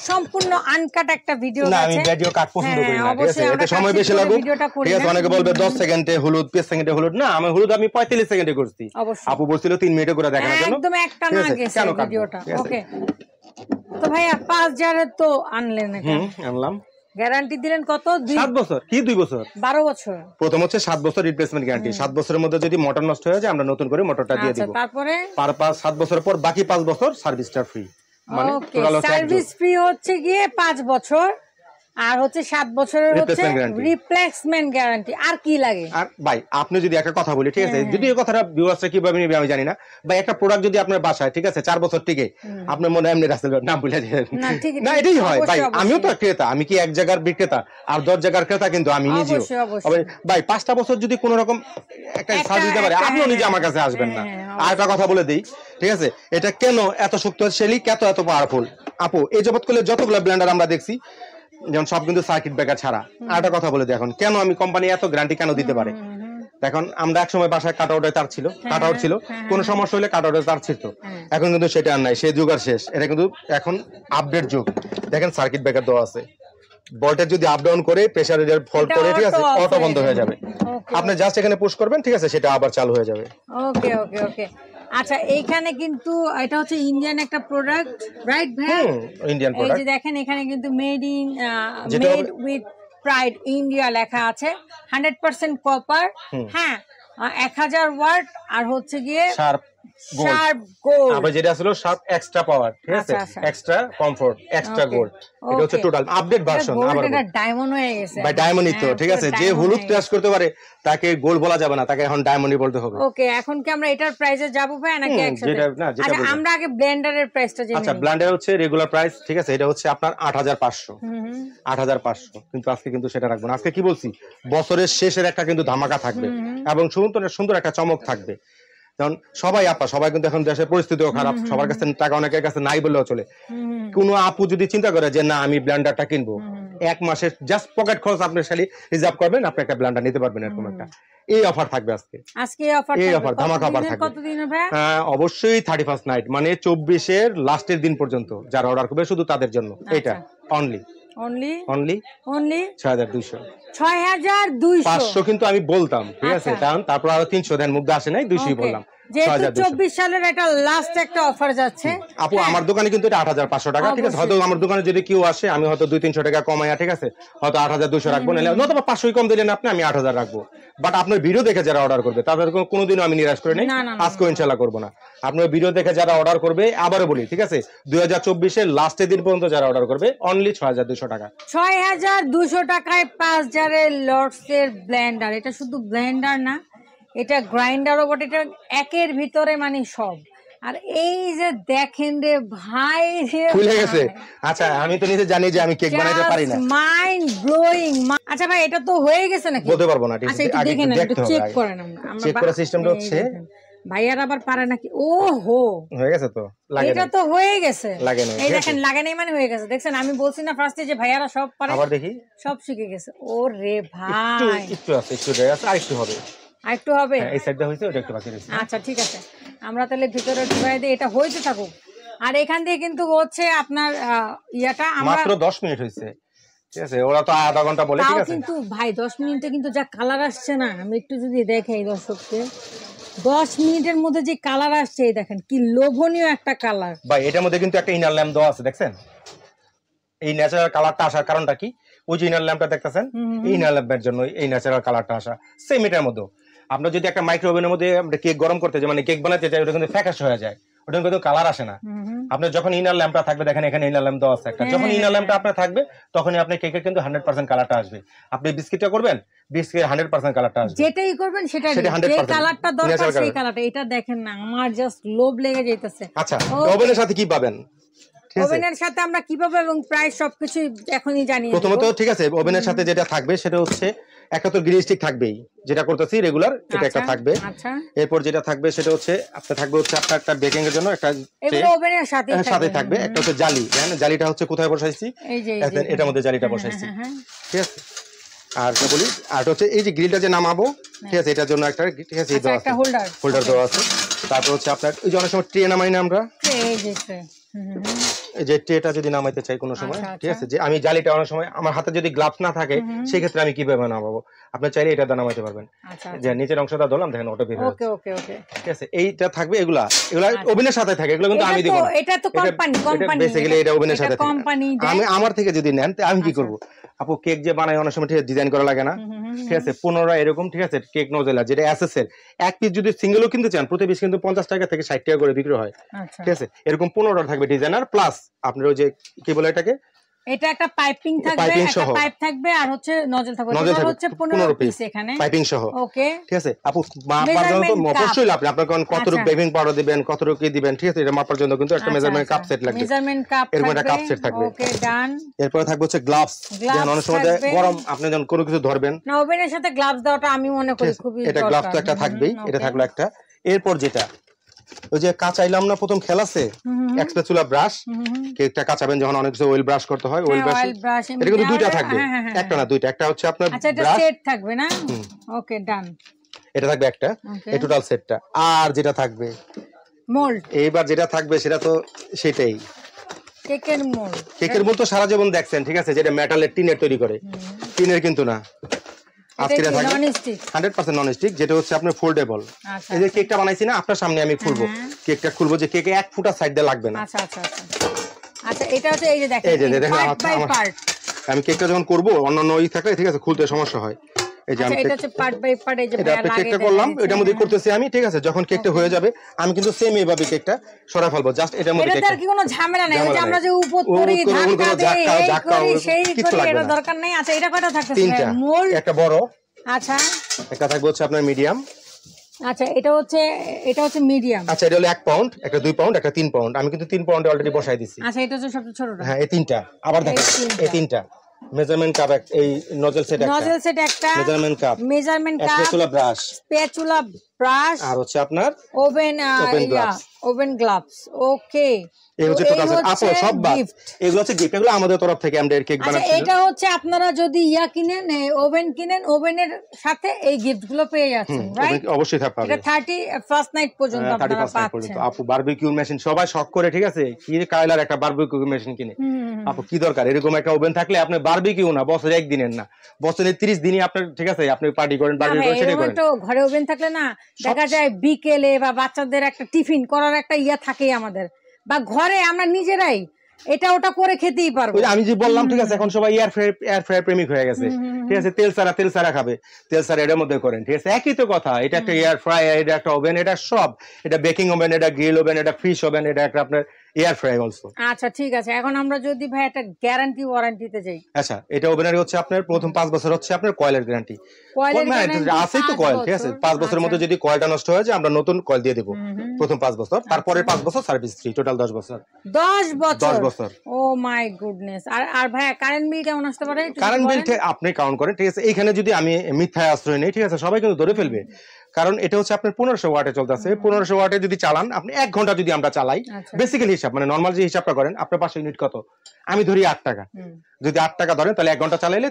সম্পূর্ণ আনকাট একটা ভিডিও আছে। আমি ভিডিও কাট পছন্দ করি না ঠিক আছে, এতে সময় বেশি লাগুক ঠিক আছে। অনেকে বলবে 10 সেকেন্ডে হলুদ 5 সেকেন্ডে হলুদ। না আমি হলুদ আমি 45 সেকেন্ডে করছি। আপু বলছিল 3 মিনিটে করে দেখানোর জন্য। একদম একটা না গেছে ভিডিওটা। ওকে তো ভাইয়া 5 জারের তো আনলেন এটা। আনলাম। গ্যারান্টি দিলেন কত? 7 বছর। কি 2 বছর? 12 বছর। প্রথম হচ্ছে 7 বছর রিপ্লেসমেন্ট গ্যারান্টি। 7 বছরের মধ্যে যদি মোটর নষ্ট হয়ে যায় আমরা নতুন করে মোটরটা দিয়ে দিব। তারপরে 7 বছর পর বাকি 5 বছর সার্ভিসটা ফ্রি। মানে টোটাল সার্ভিস ফ্রি হচ্ছে গিয়ে 5 বছর আর হচ্ছে 7 বছরের হচ্ছে রিপ্লেসমেন্ট গ্যারান্টি। আর কি লাগে? আর ভাই আপনি যদি একটা কথা বলি ঠিক আছে, যদি এই কথাটা ভিউয়ার্সরা কিভাবে নেবে আমি জানি না। ভাই একটা প্রোডাক্ট যদি আপনার বাসায় ঠিক আছে 4 বছর টিকে, আপনার মনে এমনি রাসেল নাম বলে দিলেন না, এটাই হয় ভাই। আমিও তো ক্রেতা, আমি কি এক জায়গার বিক্রেতা আর 10 জায়গার ক্রেতা কিন্তু আমি নিজেও। ভাই 5টা বছর যদি কোনো রকম একটা সার্ভিস দিতে পারে আপনিও নিজে আমার কাছে আসবেন না। আর একটা কথা বলে দেই ঠিক আছে, এটা কেন এত শক্তিশালী, এত পাওয়ারফুল। আপু এই জগৎ করলে যতগুলো ব্লেন্ডার আমরা দেখছি যেমন সব কিন্তু সার্কিট ব্রেকার ছাড়া। আর একটা কথা বলে দেখুন কেন আমি কোম্পানি এত গ্যারান্টি কেন দিতে পারে। দেখুন আমরা এক সময় বাসায় কাটআউটে তার ছিল, কাটআউট ছিল, কোনো সমস্যা হলে কাটআউটে তার ছিল। এখন কিন্তু সেটা আর নাই, সেই যুগ আর শেষ। এটা কিন্তু এখন আপডেট যুগ। দেখেন সার্কিট ব্রেকার দেওয়া আছে, ভোল্টেজ যদি আপ ডাউন করে প্রেসার ফল্ট করে ঠিক আছে অটো বন্ধ হয়ে যাবে। আপনি জাস্ট এখানে পুশ করবেন ঠিক আছে, সেটা আবার চালু হয়ে যাবে। ওকে আচ্ছা এইখানে কিন্তু এটা হচ্ছে ইন্ডিয়ান একটা প্রোডাক্ট রাইট ভাই? Indian product. এই যে দেখেন এখানে কিন্তু মেড উইথ প্রাইড ইন্ডিয়া লেখা আছে। 100% কপার। হ্যাঁ 1000 ওয়াট আর হচ্ছে গিয়ে শার্প গোল্ড, আবার যেটা ছিল শার্প এক্সট্রা পাওয়ার, ঠিক আছে, এক্সট্রা কমফোর্ট, এক্সট্রা গোল্ড, এটা হচ্ছে টোটাল আপডেট ভার্সন। আবার এটা ডায়মন্ড হয়ে গেছে ভাই, ডায়মন্ডই তো, ঠিক আছে, যে হলুদ টাচ করতে পারে তাকে গোল্ড বলা যাবে না, তাকে এখন ডায়মন্ডই বলতে হবে। ওকে, এখন কি আমরা এটার প্রাইসে যাব ভাই নাকি একসাথে? আচ্ছা, আমরা আগে ব্লেন্ডারের প্রাইসটা জেনে নিই। আচ্ছা, ব্লেন্ডার হচ্ছে রেগুলার প্রাইস, ঠিক আছে, এটা হচ্ছে আপনার 8500, 8500, কিন্তু আজকে কিন্তু সেটা রাখবো না। আজকে কি বলছি, বছরের শেষের একটা কিন্তু ধামাকা থাকবে এবং সুন্দর একটা চমক থাকবে। কারণ সবাই কিন্তু এখন দেশের পরিস্থিতিও খারাপ, সবার কাছে টাকা অনেকের কাছে নাই বললেও চলে। কোনো আপু যদি চিন্তা করে যে না আমি ব্লেন্ডারটা কিনবো, এক মাসের জাস্ট পকেট খরচ আপনি খালি রিজার্ভ করবেন, আপনি একটা ব্লেন্ডার নিতে পারবেন, এরকম একটা এই অফার থাকবে আজকে। এই অফার ধামাকা অফার থাকবে। অবশ্যই 31 নাইট, মানে 24 লাস্টের দিন পর্যন্ত যারা অর্ডার করবে শুধু তাদের জন্য এটা অনলি 6200। 6200 কিন্তু আমি বলতাম, ঠিক আছে, কারণ তারপর আরো 300 দেন, মুগ্ধ আসে নাই, 200 বললাম। 24 সালের একটা লাস্ট একটা অফার যাচ্ছে আপু। আমার দোকানে কিন্তু এটা 8500 টাকা, ঠিক আছে। হয়তো আমার দোকানে যদি কেউ আসে, আমি হয়তো 200-300 টাকা কমাইয়া, ঠিক আছে, হয়তো 8200 রাখবো, নয়তো 500 কম দিলেন আপনি, আমি 8000 রাখবো। বাট আপনার ভিডিও দেখে যারা অর্ডার করবে তাদের কোনোদিনও আমি নিরাশ করে নেই, আজকেও ইনশাআল্লাহ করবো না। আপনার ভিডিও দেখে যারা অর্ডার করবে, আবারও বলি, ঠিক আছে, 2024 লাস্টের দিন পর্যন্ত যারা অর্ডার করবে অনলি 6200 টাকা। 6200 টাকায় 5000 লর্ডসের ব্লেন্ডার। এটা শুধু ব্লেন্ডার না, এটা গ্রাইন্ডারও বটে, এটা একের ভিতরে মানে সব। আর এই যে দেখেন রে ভাই, খুলে গেছে। আচ্ছা, আমি তো নিজে জানি যে আমি কেক বানাইতে পারি না, মাইন্ড ব্লোয়িং। আচ্ছা ভাই, এটা তো হয়ে গেছে নাকি? বলতে পারবো না, ঠিক আছে, আগে দেখেন, একটু চেক করেন। আমরা চেক করার সিস্টেমটা হচ্ছে ভাইয়ার আবার পারে নাকি? ওহো, হয়ে গেছে তো, লাগে এটা তো হয়ে গেছে, লাগে না, এই দেখেন, লাগে নাই মানে হয়ে গেছে। দেখছেন, আমি বলছি না ফার্স্টে যে ভাইয়ারা সব পারে, আবার দেখি সব শিখে গেছে। ওরে ভাই, একটু আছে, একটু আছে, আরেকটু হবে, আরেকটু হবে। এই সাইডটা হইছে, ওটা একটু বাকি রয়েছে। আচ্ছা, ঠিক আছে, আমরা তাহলে ভিতরে ঢুকাই দিই, এটা হইতে থাকুক। আর এখান দিয়ে কিন্তু হচ্ছে আপনার ইয়াটা মাত্র 10 মিনিট হইছে, ঠিক আছে, ওরা তো আধা ঘন্টা বলে, ঠিক আছে। কিন্তু ভাই 10 মিনিটে কিন্তু যা কালার আসছে না, আমি একটু যদি দেখাই দর্শককে, 10 মিনিটের মধ্যে যে কালার আসছে, এই দেখেন কি লোভনীয় একটা কালার ভাই। এটার মধ্যে কিন্তু একটা ইনার ল্যাম্প দেওয়া আছে, দেখছেন? এই ন্যাচারাল কালারটা আসার কারণটা কি? ওই যে ইনার ল্যাম্পটা দেখতেছেন, এই ইনার ল্যাম্পের জন্য এই ন্যাচারাল কালারটা আসা। সেম এটার মধ্যে আপনার যদি একটা মাইক্রো ওভেনের মধ্যে আমরা কেক গরম করতে যাই, মানে কেক বানাতে যাই, ওটা কিন্তু ফ্যাকাশ হয়ে যায়, ওটা কিন্তু কালার আসে না। আপনার যখন ইনার ল্যাম্পটা থাকবে, দেখেন এখানে ইনার ল্যাম্প দেওয়া আছে একটা, যখন ইনার ল্যাম্পটা আপনার থাকবে তখনই আপনার কেকের কিন্তু 100% কালারটা আসবে। আপনি বিস্কিটটা করবেন, বিস্কিটের 100% কালারটা আসবে, যেটাই করবেন সেটা যে কালারটা দরকার সেই কালারটা। এটা দেখেন না, আমার জাস্ট লোভ লেগে যাইতেছে। আচ্ছা, ওভেনের সাথে কি পাবেন? ওভেনের সাথে আমরা কিভাবে এবং প্রাইস সবকিছু এখনই জানি। প্রথমত, ঠিক আছে, ওভেনের সাথে যেটা থাকবে সেটা হচ্ছে একটা তো গ্রিল স্টিক থাকবেই, যেটা করতেছি রেগুলার, এটা একটা থাকবে। এরপর যেটা থাকবে সেটা হচ্ছে আপনার থাকবে হচ্ছে আপনার একটা বেকিং এর জন্য একটা, এগুলো ওভেনের সাথে থাকবে। একটা হচ্ছে জালি, জানেন জালিটা হচ্ছে কোথায় বসাইছি? এই যে এটার মধ্যে জালিটা বসাইছি, ঠিক আছে। আর কি বলি, আর হচ্ছে এই যে গ্রিলটা যে নামাবো, ঠিক আছে, এটার জন্য একটা, ঠিক আছে, একটা হোল্ডার দেওয়া আছে। তারপর হচ্ছে আপনার ওই যে অনেক সময় ট্রে নামাই না আমরা, এই যে ট্রেটা যদি নামাইতে চাই কোনো সময়, ঠিক আছে, যে আমি জালিটা অনেক সময় আমার হাতে যদি গ্লাভস না থাকে, সেই ক্ষেত্রে আমি কিভাবে নামাবো? আপনি চাইলে এটা দিয়ে নামাইতে পারবেন। যে নিচের অংশটা ধরলাম, দেখেন ওটা বের হচ্ছে, ওকে, ঠিক আছে। এইটা থাকবে, এগুলা ওভেনের সাথে থাকে, এগুলো কিন্তু আমি দিব না, এটা তো কোম্পানি বেসিক্যালি এটা ওভেনের সাথে থাকে। আমি আমার থেকে যদি নেন আমি কি করব? আপু, কেক যে বানাই অনেক সময় ডিজাইন করা লাগে না, ঠিক আছে, 15 এরকম, ঠিক আছে, কেক নজেলা যেটা এসএস এর এক পিস যদি সিঙ্গেলও কিনতে চান, প্রতি পিস কিন্তু 50 টাকা থেকে 60 টাকা করে বিক্রি হয়, ঠিক আছে। এরকম 15টা থাকবে ডিজাইনার, প্লাস আপনার ওই যে কি বলে এটাকে, এটা একটা পাইপিং থাকবে, একটা পাইপ থাকবে, আর হচ্ছে নজল থাকবে, এটা হচ্ছে 15 পিস এখানে পাইপিং সহ, ওকে, ঠিক আছে। আপু, মাপার জন্য তো অবশ্যই আপনি আপনার কতটুকু বেকিং পাউডার দিবেন, কতটুকু কি দিবেন, ঠিক আছে, এটা মাপার জন্য কিন্তু একটা মেজারমেন্ট কাপ সেট লাগবে, মেজারমেন্ট কাপ এরকম একটা কাপ সেট থাকবে, ওকে, ডান। এরপর থাকবে হচ্ছে গ্লাভস, যেন অনেক সময় গরম আপনি যখন কোনো কিছু ধরবেন না, ওভেনের সাথে গ্লাভস দেওয়াটা আমি মনে করি খুবই দরকার। এটা গ্লাভস তো একটা থাকবেই, এটা থাকলো একটা। এরপর যেটা ওই যে কাঁচাইলাম না প্রথম খেলাছে এক্সপ্রেসুলা ব্রাশ, কেকটা কাঁচাবেন যখন অনেক কিছু অয়েল ব্রাশ করতে হয়, অয়েল ব্রাশ, এটা কিন্তু দুইটা থাকবে, একটা না দুইটা, একটা হচ্ছে আপনার আচ্ছা, এটা সেট থাকবে না, ওকে, ডান, এটা থাকবে একটা, এই টোটাল সেটটা। আর যেটা থাকবে মোল্ড, এইবার যেটা থাকবে সেটা তো সেটাই কেকের মোল্ড। কেকের মোল্ড তো সারা জীবন দেখছেন, ঠিক আছে, যেটা মেটালের টিনের তৈরি করে, টিনের কিন্তু না, আজকে থাকবে 100% নন স্টিক, যেটা হচ্ছে আপনার ফোল্ডেবল। এই যে কেকটা বানাইছি না আপনার সামনে, আমি খুলবো কেকটা, খুলবো যে কেকে 1 ফুট সাইড দিয়ে লাগবে না। আচ্ছা আচ্ছা আচ্ছা, এটা হচ্ছে এই যে দেখেন, এই যে দেখেন, আমি কেকটা যখন করবো অন্যান্য ই থাকলে, ঠিক আছে, খুলতে সমস্যা হয়, এই যে আমি এটা হচ্ছে পার্ট বাই পার্ট, এই যে এটা আপনি কেকটা করলাম এটার মধ্যে করতেছি আমি, ঠিক আছে? যখন কেকটা হয়ে যাবে আমি কিন্তু সেম এইভাবে কেকটা সরা ফেলবো, জাস্ট এটার মধ্যে কেকটা। এটার কি কোনো ঝামেলা নাই? ওই যে আমরা যে উপর করি ধাক্কা দেই এই করি সেই করি, এটা দরকার নাই। আচ্ছা এটা কয়টা থাকতেছে? তিনটা, একটা বড়, আচ্ছা একটা থাকবে হচ্ছে আপনার মিডিয়াম। আচ্ছা এটা হচ্ছে মিডিয়াম। আচ্ছা এটা হলো 1 পাউন্ড, একটা 2 পাউন্ড, একটা 3 পাউন্ড। আমি কিন্তু 3 পাউন্ডে অলরেডি বসাই দিছি। আচ্ছা এটা হচ্ছে সবচেয়ে ছোটটা। হ্যাঁ এই তিনটা আবার দেখেন, এই তিনটা মেজারমেন্ট কাপ, এই নজল সেট একটা, মেজারমেন্ট কাপ, স্প্যাচুলা ব্রাশ, আর হচ্ছে আপনার ওভেন গ্লাভস। ওকে এই হচ্ছে টোটাল সেট। আপু সব বাদ, এগুলো হচ্ছে গিফট, এগুলো আমাদের তরফ থেকে আমরা কেক বানাচ্ছি। আচ্ছা এটা হচ্ছে আপনারা যদি কিনেন, ওভেন কিনেন, ওভেনের সাথে এই গিফটগুলো পেয়ে যাচ্ছেন, রাইট? অবশ্যই পাবেন। এটা 31st নাইট পর্যন্ত আপনারা পাচ্ছেন। আপু বারবিকিউ মেশিন সবাই শখ করে, ঠিক আছে? কি কায়লার একটা বারবিকিউ মেশিন কিনে, আপু কি দরকার? এরকম একটা ওভেন থাকলে আপনি বারবিকিউ না বছরে একদিনের না, বছরে 30 দিনই আপনার, ঠিক আছে? আপনি পার্টি করেন, বারবিকিউ করেন, সেটাই করেন। তো ঘরে ওভেন থাকলে না দেখা যায় বিকেলে বা বাচ্চাদের একটা টিফিন করার একটা থাকেই আমাদের, বা ঘরে আমরা নিজেরাই এটা ওটা করে খেতেই পারবো। আমি যে বললাম, ঠিক আছে? এখন সবাই এয়ার ফ্রায়ার প্রেমিক হয়ে গেছে, ঠিক আছে? তেল ছাড়া খাবে, তেল ছাড়া এর মধ্যে করেন, ঠিক আছে? একই তো কথা। এটা একটা এয়ার ফ্রায়ার, এটা একটা ওভেন, এটা সব, এটা বেকিং ওভেন, এটা গ্রিল ওভেন, এটা ফিশ ওভেন, এটা একটা আপনার এয়ার ফ্রায়ার অলসো। আচ্ছা ঠিক আছে, এখন আমরা যদি ভাই একটা গ্যারান্টি ওয়ারেন্টিতে যাই। আচ্ছা এটা ওভেনের হচ্ছে আপনার প্রথম 5 বছর হচ্ছে আপনার কয়েলের গ্যারান্টি। আছেই তো কয়েল, ঠিক আছে? 5 বছরের মধ্যে যদি কয়েলটা নষ্ট হয়ে যায় আমরা নতুন কয়েল দিয়ে দেব প্রথম 5 বছর, তারপরে 5 বছর সার্ভিস ফ্রি, টোটাল 10 বছর। 10 বছর। ও মাই গুডনেস। আর ভাই কারেন্ট বিল কেমন আসতে পারে? কারেন্ট বিল আপনি কাউন্ট করেন, ঠিক আছে? এইখানে যদি আমি মিথ্যায় আশ্রয় নেই, ঠিক আছে? সবাই কিন্তু ধরে ফেলবে, কারণ এটা হচ্ছে আপনার 1500 ওয়াটে চলতেছে। 1500 ওয়াটে যদি চালান আপনি, 1 ঘন্টা যদি আমরা চালাই, বেসিক্যালি হিসাব মানে নরমাল যে হিসাবটা করেন, আপনার 500 ইউনিট কত? আমি ধরি 8 টাকা। যদি 8 টাকা ধরেন তাহলে 1 ঘন্টা চালাইলে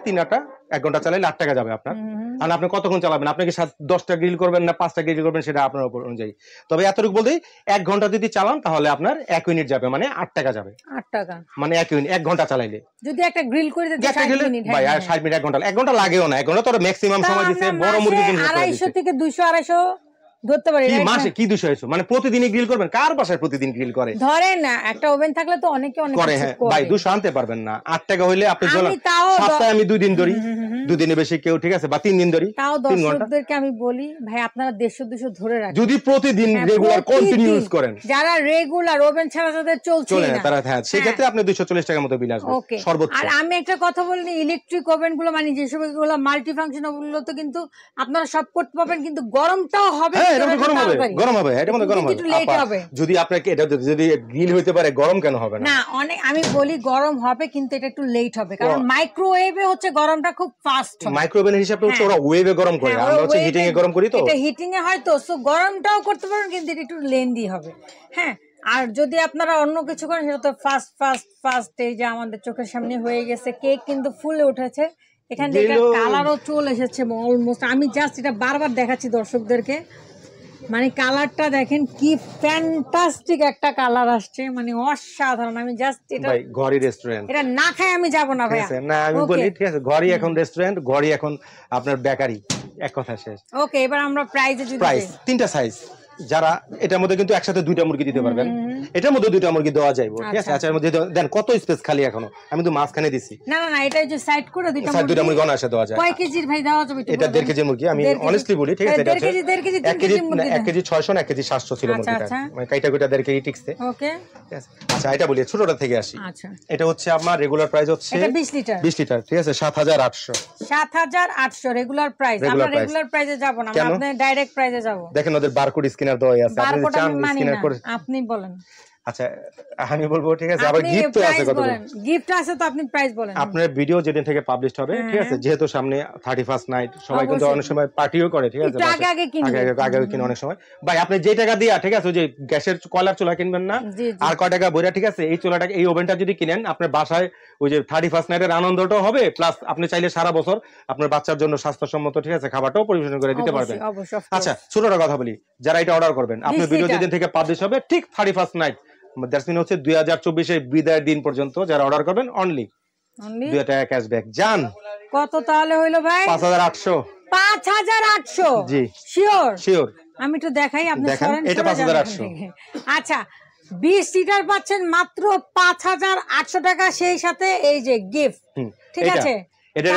1 ঘন্টা চালাইলে 8 টাকা যাবে আপনার। আর আপনি কতক্ষণ চালাবেন? আপনি কি 10টা গ্রিল করবেন না 5টা গ্রিল করবেন, সেটা আপনার উপর অনুযায়ী। তবে এতটুকু বলতেই 1 ঘন্টা যদি চালান তাহলে আপনার 1 ইউনিট যাবে, মানে 8 টাকা যাবে। 8 টাকা মানে 1 ইউনিট 1 ঘন্টা চালাইলে। যদি একটা গ্রিল করে দিতে 60 মিনিট, ভাই আর 60 মিনিট 1 ঘন্টা, 1 ঘন্টা লাগেও না। 1 ঘন্টা তো ম্যাক্সিমাম সময় দিছে বড় মুরগির জন্য। 250 থেকে 200 ধরতে পারি। কি মাসে কি 200 মানে প্রতিদিনই গ্রিল করবেন? কার বাসায় প্রতিদিন গ্রিল করে? ধরেন না একটা ওভেন থাকলে তো অনেকে অনেক করে। হ্যাঁ ভাই 200 আনতে পারবেন না। 8 টাকা হইলে আপনি সপ্তাহে আমি 2 দিন ধরি, 2 দিনে বেশি কেউ, ঠিক আছে? বা 3 দিন ধরি। তাও দর্শকদেরকে আমি বলি ভাই আপনারা 150-200 ধরে রাখেন যদি প্রতিদিন রেগুলার কন্টিনিউয়াস করেন। যারা রেগুলার ওভেন ছাড়া যাদের চলছে না তারা, হ্যাঁ সেই ক্ষেত্রে আপনি 240 টাকার মতো বিল আসবে সর্বোচ্চ। আর আমি একটা কথা বলি, ইলেকট্রিক ওভেন গুলো মানে যেসব গুলো মাল্টি ফাংশন ওভেন গুলো তো কিন্তু আপনারা সব করতে পারবেন, কিন্তু গরমটাও হবে। হ্যাঁ এটা গরম হবে, গরম হবে, এটার মধ্যে গরম হবে। যদি আপনাকে এটা যদি গ্রিল হইতে পারে, গরম কেন হবে না? না অনেক আমি বলি গরম হবে, কিন্তু এটা একটু লেট হবে, কারণ মাইক্রোওয়েভে হচ্ছে গরমটা খুব ফাস্ট হয়। মাইক্রোওয়েভের হিসাবে হচ্ছে ওরা ওয়েভে গরম করে, আমরা হচ্ছে হিটিং এ গরম করি। তো এটা হিটিং এ হয়, তো সো গরমটাও করতে পারবেন, কিন্তু এটা একটু লেন্দি হবে। হ্যাঁ আর যদি আপনারা অন্য কিছু করেন সেটা তো ফাস্ট এই যে আমাদের চোখের সামনে হয়ে গেছে। কেক কিন্তু ফুলে উঠেছে, এখান থেকে কালারও চলে এসেছে অলমোস্ট। আমি জাস্ট এটা বারবার দেখাচ্ছি দর্শকদেরকে, মানে কালারটা দেখেন কি ফ্যান্টাস্টিক একটা কালার আসছে, মানে অসাধারণ। আমি জাস্ট এটা ভাই ঘরি রেস্টুরেন্ট, এটা না খাই আমি যাব না ভাই। না আমি বলি ঠিক আছে, ঘরি এখন রেস্টুরেন্ট, ঘরি এখন আপনার বেকারি, এক কথা শেষ। ওকে এবার আমরা প্রাইসে যদি প্রাইস 3টা সাইজ, যারা এটার মধ্যে কিন্তু একসাথে 2টা মুরগি দিতে পারবেন, এটার মধ্যে 2টা মুরগি দেওয়া যাবে, ঠিক আছে? আচ্ছা এর মধ্যে দেন কত স্পেস খালি এখনো, আমি তো মাঝখানে দিছি। না এটা যে সাইড করে 2টা মুরগি অনায়াসে দেওয়া যায়। কয় কেজির ভাই দেওয়া যাবে? এটা 1.5 কেজির মুরগি, আমি অনেস্টলি বলি, ঠিক আছে? এটা 1.5 কেজি 1 কেজি 600 না 1 কেজি 700 ছিল মুরগিটা, মানে কাইটা কইটা 1.5 কেজি টিকছে। ওকে আচ্ছা এটা বলি ছোটটা থেকে আসি। আচ্ছা এটা হচ্ছে আমার রেগুলার প্রাইস হচ্ছে এটা 20 লিটার, ঠিক আছে? 7800 রেগুলার প্রাইস। আমরা রেগুলার প্রাইসে যাব না, আমরা আপনাদের ডাইরেক্ট প্রাইসে যাব। দেখেন ওদের বারকোড স্ক্যানার দেওয়া আছে, আপনি চান স্ক্যানার করে। আপনি বলেন। আচ্ছা আমি বলবো, ঠিক আছে? আবার গিফট আছে, কত গিফট আছে তো আপনি প্রাইস বলেন। আপনার ভিডিও যেদিন থেকে পাবলিশ হবে, ঠিক আছে? যেহেতু সামনে 31st নাইট, সবাই কিন্তু অনেক সময় পার্টিও করে, ঠিক আছে? আগে কিনে অনেক সময়। ভাই আপনি যে টাকা দিয়া, ঠিক আছে, ওই যে গ্যাসের কয়লার চুলা কিনবেন না, আর কয় টাকা বইরা, ঠিক আছে? এই চুলাটা, এই ওভেনটা যদি কিনেন, আপনার বাসায় ওই যে 31st নাইটের আনন্দটাও হবে, প্লাস আপনি চাইলে সারা বছর আপনার বাচ্চার জন্য স্বাস্থ্যসম্মত, ঠিক আছে, খাবারটাও পরিবেশন করে দিতে পারবেন। আচ্ছা ছোটটা কথা বলি, যারা এটা অর্ডার করবেন, আপনার ভিডিও যেদিন থেকে পাবলিশ হবে ঠিক 31st নাইট, দ্যাটস মিন হচ্ছে 2024 এর বিদায়ের দিন পর্যন্ত যারা অর্ডার করবেন অনলি 2 টাকা ক্যাশব্যাক জান। কত তাহলে হইলো ভাই? 5800। 5800 জি শিওর। আমি একটু দেখাই, আপনি দেখেন এটা 5800। আচ্ছা 20 লিটার পাচ্ছেন মাত্র 5800 টাকা, সেই সাথে এই যে গিফট, ঠিক আছে? এটা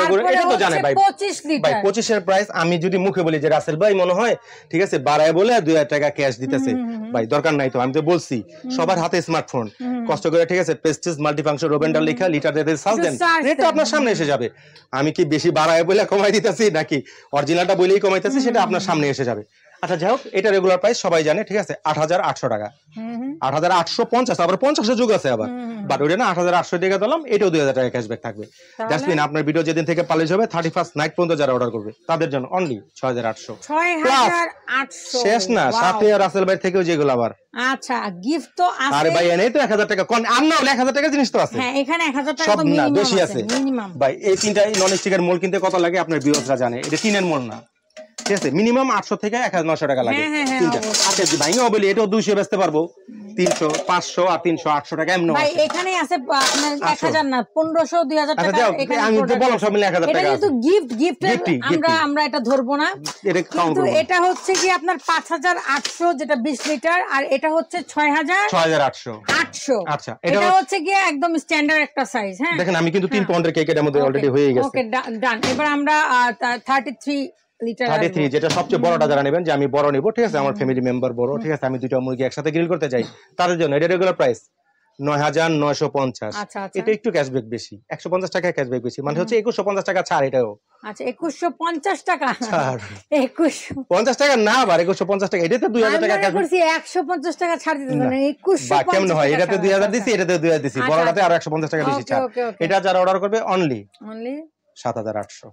তো জানে ভাই 25 লিটার ভাই 25 এর প্রাইস আমি যদি মুখে বলি যে রাসেল ভাই মনে হয় ঠিক আছে বাড়ায় বলে 2000 টাকা ক্যাশ দিতেছে ভাই দরকার নাই তো আমি তো বলছি সবার হাতে স্মার্টফোন কষ্ট করে ঠিক আছে প্রেস্টিজ মাল্টিফাংশন রোবেন্ডার লেখা লিটার দিয়ে সার্চ দেন এটা আপনার সামনে এসে যাবে আমি কি বেশি বাড়ায় বলে কমাই দিতেছি নাকি অরিজিনালটা বলেই কমাইতেছি সেটা আপনার সামনে এসে যাবে আচ্ছা যাই হোক এটা রেগুলার প্রাইস সবাই জানে ঠিক আছে 8800 টাকা 8850 আবার 50 এর যুগ আছে আবার বাট ওটা না 8800 টাকা দিলাম এটাও 2000 টাকা ক্যাশব্যাক থাকবে দ্যাটস মিন আপনার ভিডিও যেদিন থেকে পাবলিশ হবে 31st নাইট পর্যন্ত যারা অর্ডার করবে তাদের জন্য অনলি 6800 শেষ না সাথে রাসেল ভাই থেকেও যেগুলো আবার আচ্ছা গিফট তো আছে আরে ভাই এনে তো 1000 টাকা কোন আর না 1000 টাকা জিনিস তো আছে হ্যাঁ এখানে 1000 টাকা তো মিনিমাম বেশি আছে ভাই এই তিনটা নন স্টিকের মোল কিনতে কত লাগে আপনার ভিউয়ার্সরা জানে এটা তিনের মোল না ঠিক আছে মিনিমাম 800 থেকে 1900 টাকা লাগে তিনটা আচ্ছা ভাইও বলি এটাও 200 বেচতে পারবো 300 500 আর 300 800 টাকা এমন ভাই এখানে আছে আপনার 1000 না 1500 2000 টাকা এখানে আমি তো বললাম সব মিলে 1000 টাকা এটা কিন্তু গিফট আমরা এটা ধরবো না এটা কাউন্ট করব এটা হচ্ছে কি আপনার 5800 যেটা 20 লিটার আর এটা হচ্ছে 6800 আচ্ছা এটা হচ্ছে কি একদম স্ট্যান্ডার্ড একটা সাইজ হ্যাঁ দেখেন আমি কিন্তু 3 পাউন্ডের কেক এর মধ্যে অলরেডি হয়ে গেছে ওকে ডান এবার আমরা 33 যেটা সবচেয়ে বড়টা যারা নেবেন যে আমি বড় নিব ঠিক আছে আমার ফ্যামিলি মেম্বার বড় ঠিক আছে আমি দুটো মুরগি একসাথে গ্রিল করতে চাই তাদের জন্য এটা রেগুলার প্রাইস 9950 এটা একটু ক্যাশব্যাক বেশি 150 টাকা ক্যাশব্যাক বেশি মানে হচ্ছে 2150 টাকা ছাড় এটাও আচ্ছা 2150 টাকা ছাড় 2150 টাকা না আবার 2150 টাকা এটাতে 2000 টাকা ক্যাশব্যাক 150 টাকা ছাড় দিতে না 2150 কেমন হয় এটাতে 2000 দিছি এটাতে 2000 দিছি বড়টাতে আর 150 টাকা বেশি ছাড় এটা যারা অর্ডার করবে অনলি 7800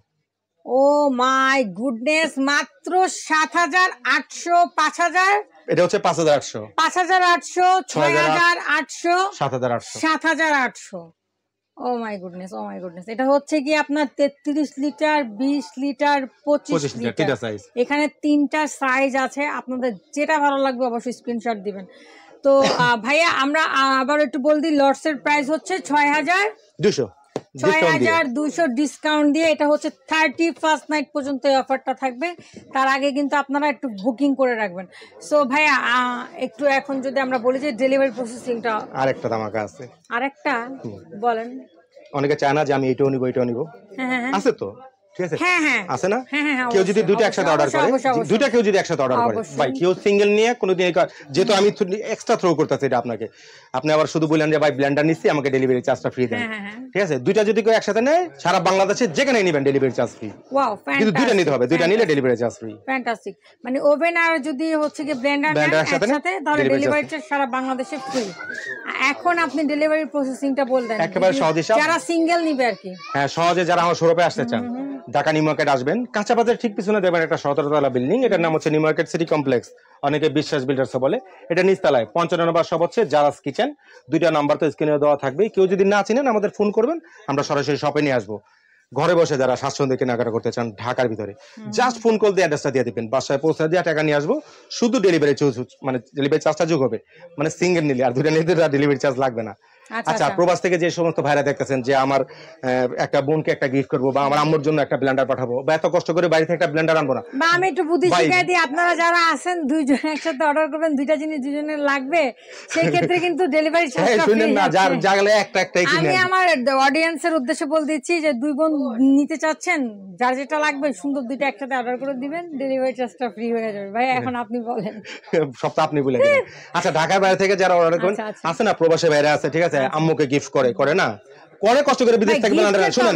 ও মাই গুডনেস মাত্র 7800 5000 এটা হচ্ছে 5800 6800 6800 7800 ও মাই গুডনেস এটা হচ্ছে কি আপনার 33 লিটার 20 লিটার 25 লিটার এখানে তিনটা সাইজ আছে আপনাদের যেটা ভালো লাগবে অবশ্যই স্ক্রিনশট দিবেন তো ভাইয়া আমরা আবার একটু বল দিই লটস এর প্রাইস হচ্ছে 6200 ডিসকাউন্ট দিয়ে এটা হচ্ছে 31st নাইট পর্যন্ত এই অফারটা থাকবে তার আগে কিন্তু আপনারা একটু বুকিং করে রাখবেন সো ভাইয়া একটু এখন যদি আমরা বলি যে ডেলিভারি প্রসেসিংটা আরেকটা ধামাকা আছে আরেকটা বলেন অনেকে চায় না যে আমি এটাও নিব আছে তো ঠিক আছে আছে না কেউ যদি দুটো একসাথে অর্ডার করে দুটো কেউ যদি একসাথে অর্ডার করে ভাই কেউ সিঙ্গেল নিয়ে কোনোদিন যেহেতু আমি এক্সট্রা থ্রো করতেছি এটা আপনাকে আপনি আবার শুধু বললেন যে ভাই ব্লেন্ডার নিচ্ছি আমাকে ডেলিভারি চার্জটা ফ্রি দেন ঠিক আছে দুইটা যদি কেউ একসাথে নেয় সারা বাংলাদেশে যেখানে নেবেন ডেলিভারি চার্জ ফ্রি ওয়াও কিন্তু দুইটা নিতে হবে দুইটা নিলে ডেলিভারি চার্জ ফ্রি ফ্যান্টাস্টিক মানে ওভেন আর যদি হচ্ছে কি ব্লেন্ডার একসাথে তাহলে ডেলিভারি চার্জ সারা বাংলাদেশে ফ্রি এখন আপনি ডেলিভারি প্রসেসিংটা বললেন একেবারে সহজ হিসাব যারা সিঙ্গেল নিবে আর কি হ্যাঁ সহজে যারা আমার শোরুমে আসতে চান ঢাকা নিউ মার্কেট আসবেন কাঁচা বাজার ঠিক পিছনে দেখবেন একটা 17তলা বিল্ডিং এটার নাম হচ্ছে নিউ মার্কেট সিটি কমপ্লেক্স অনেকে বিশ্বাস বিল্ডার্স বলে এটা নিচতলায় 55 নম্বর শপ হচ্ছে জারাস কিচেন দুইটা নাম্বার তো স্ক্রিনে দেওয়া থাকবে কেউ যদি না চিনেন আমাদের ফোন করবেন আমরা সরাসরি শপে নিয়ে আসবো ঘরে বসে যারা স্বাচ্ছন্দ্যে কেনাকাটা করতে চান ঢাকার ভিতরে জাস্ট ফোন কল দিয়ে অ্যাড্রেসটা দিয়ে দিবেন বাসায় পৌঁছে দিয়ে টাকা নিয়ে আসবো শুধু ডেলিভারি চার্জটা যোগ হবে মানে সিঙ্গেল নিলে আর দুইটা নিলে ডেলিভারি চার্জ লাগবে না আচ্ছা প্রবাস থেকে যে সমস্ত ভাইরা দেখতেছেন যে আমার একটা বোনকে একটা গিফট করবো বা আমার আম্মুর জন্য একটা ব্লেন্ডার পাঠাবো বা এত কষ্ট করে বাইরে থেকে একটা ব্লেন্ডার আনবো না বা আমি একটু বুদ্ধি শিখাই দিই আপনারা যারা আছেন দুইজন একসাথে অর্ডার করবেন দুইটা জিনিস দুজনের লাগবে সেই ক্ষেত্রে কিন্তু ডেলিভারি চার্জটা ফ্রি না জাগলে একটাই কিনেন আমি আমার অডিয়েন্সের উদ্দেশ্যে বল দিচ্ছি যে দুই বোন নিতে চাচ্ছেন যার যেটা লাগবে সুন্দর দুইটা একসাথে অর্ডার করে দিবেন ডেলিভারি চার্জটা ফ্রি হয়ে যাবে ভাই এখন আপনি বলেন সব তো আপনি বলে দিবেন আচ্ছা ঢাকার বাইরে থেকে যারা অর্ডার করেন আছে না প্রবাসী বাইরে আছে ঠিক আছে আম্মুকে গিফট করে না করে কষ্ট করে বিদেশ থেকে শুনেন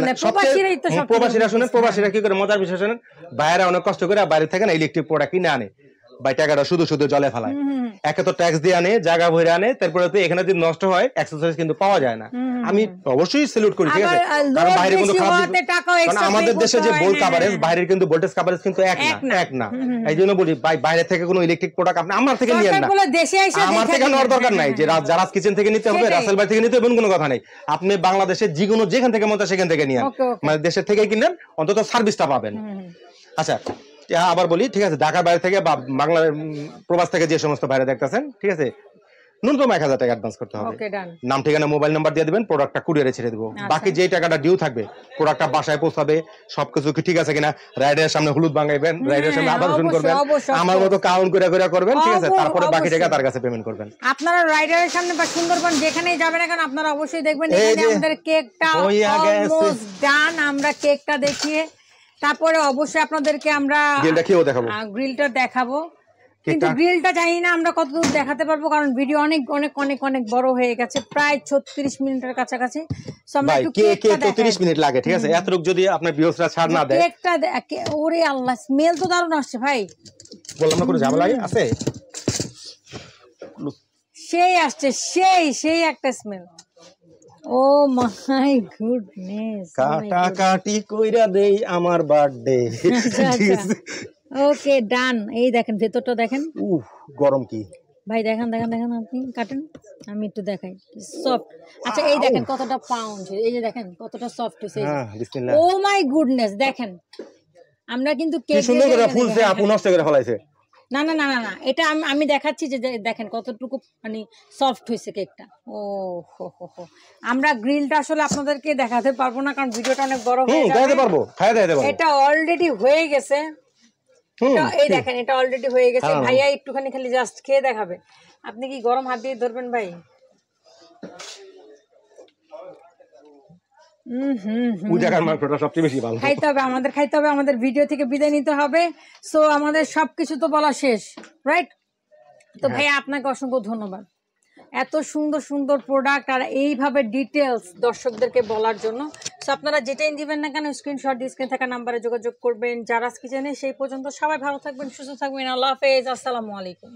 প্রবাসীরা কি করে মজার বিষয় শুনেন বাইরে অনেক কষ্ট করে বাইরে থেকে না ইলেকট্রিক প্রোডাক্ট কিনে আনে ভাই টাকাটা শুধু জলে ফেলায় একে তো ট্যাক্স দিয়ে আনে জায়গা ভরে আনে তারপরে তো এখানে যদি নষ্ট হয় এক্সেসরিজ কিন্তু পাওয়া যায় না আমি অবশ্যই স্যালুট করি ঠিক আছে কারণ বাইরে কিন্তু কারণ আমাদের দেশে যে ভোল্ট কভারেজ বাইরের কিন্তু ভোল্টেজ কভারেজ কিন্তু এক না এই জন্য বলি ভাই বাইরে থেকে কোনো ইলেকট্রিক প্রোডাক্ট আপনি আমার থেকে নিয়েন না আমার থেকে নেওয়ার দরকার নাই যে জারাস কিচেন থেকে নিতে হবে রাসেল ভাই থেকে নিতে হবে কোনো কথা নেই আপনি বাংলাদেশের যেখান থেকে মন চায় সেখান থেকে নিয়েন মানে দেশের থেকেই কিনেন অন্তত সার্ভিসটা পাবেন আচ্ছা আবার বলি ঠিক আছে ঢাকার বাইরে থেকে বা বাংলার প্রবাস থেকে যে সমস্ত বাইরে দেখতেছেন ঠিক আছে ন্যূনতম 1000 টাকা অ্যাডভান্স করতে হবে। নাম ঠিকানা মোবাইল নাম্বার দিয়ে দিবেন, প্রোডাক্টটা কুরিয়ারে ছেড়ে দেব। বাকি যে টাকাটা ডিউ থাকবে প্রোডাক্টটা বাসায় পৌঁছাবে, সবকিছু কি ঠিক আছে কিনা, রাইডারের সামনে হলুদ ভাঙাইবেন, রাইডারের সামনে আবার রসুন করবেন, আমার মতো কাউন্ট করে করবেন, ঠিক আছে? তারপরে বাকি টাকা তার কাছে পেমেন্ট করবেন। আপনারা রাইডারের সামনে বা সুন্দরবন যেখানেই যাবেন না কেন আপনারা অবশ্যই দেখবেন এখানে আমাদের কেকটা অলমোস্ট ডান। আমরা কেকটা দেখিয়ে তারপরে অবশ্যই আপনাদেরকে আমরা গ্রিলটা দেখাবো, কিন্তু গ্রিলটা জানি না আমরা কতদূর দেখাতে পারবো, কারণ ভিডিও অনেক অনেক অনেক অনেক বড় হয়ে গেছে, প্রায় 36 মিনিটের কাছাকাছি। কেকটা 30 মিনিট লাগে, ঠিক আছে? এতটুকু যদি আপনার ভিউয়ার্সরা ছাড় না দেয়, কেকটা ওরে আল্লাহ, স্মেল তো দারুণ আসছে ভাই, বললাম না কোনো ঝামেলা আছে, সেই আসছে, সেই একটা স্মেল। ও মাই গুডনেস, কাটাকাটি কইরা দেই আমার বার্থডে। ওকে ডান। এই দেখেন ভেতরটা দেখেন, গরম কি ভাই, দেখেন দেখেন দেখেন, আপনি কাটেন, আমি একটু দেখাই, সফট। আচ্ছা এই দেখেন কতটা পাউন্ড, এই যে দেখেন কতটা সফট হয়েছে। ও মাই গুডনেস, দেখেন আমরা কিন্তু কেক সুন্দর করে ফুলছে, আপু নষ্ট করে ফলাইছে। না না না না না, এটা আমি দেখাচ্ছি যে দেখেন কতটুকু মানে সফট হয়েছে কেকটা। ও হো হো হো, আমরা গ্রিলটা আসলে আপনাদেরকে দেখাতে পারবো না, কারণ ভিডিওটা অনেক বড় হয়ে যাবে। এটা অলরেডি হয়ে গেছে, এই দেখেন এটা অলরেডি হয়ে গেছে। ভাইয়া একটুখানি খালি জাস্ট খেয়ে দেখাবে। আপনি কি গরম হাত দিয়ে ধরবেন ভাই? খাইতে হবে, আমাদের খাইতে হবে, আমাদের ভিডিও থেকে বিদায় নিতে হবে। সো আমাদের সবকিছু তো বলা শেষ, রাইট? তো ভাইয়া আপনাকে অসংখ্য ধন্যবাদ এত সুন্দর সুন্দর প্রোডাক্ট আর এইভাবে ডিটেলস দর্শকদেরকে বলার জন্য। সো আপনারা যেটাই দিবেন না কেন স্ক্রিনশট দিয়ে স্ক্রিনে থাকা নাম্বারে যোগাযোগ করবেন। যারা কিচেনে, সেই পর্যন্ত সবাই ভালো থাকবেন, সুস্থ থাকবেন। আল্লাহ হাফেজ, আসসালামু আলাইকুম।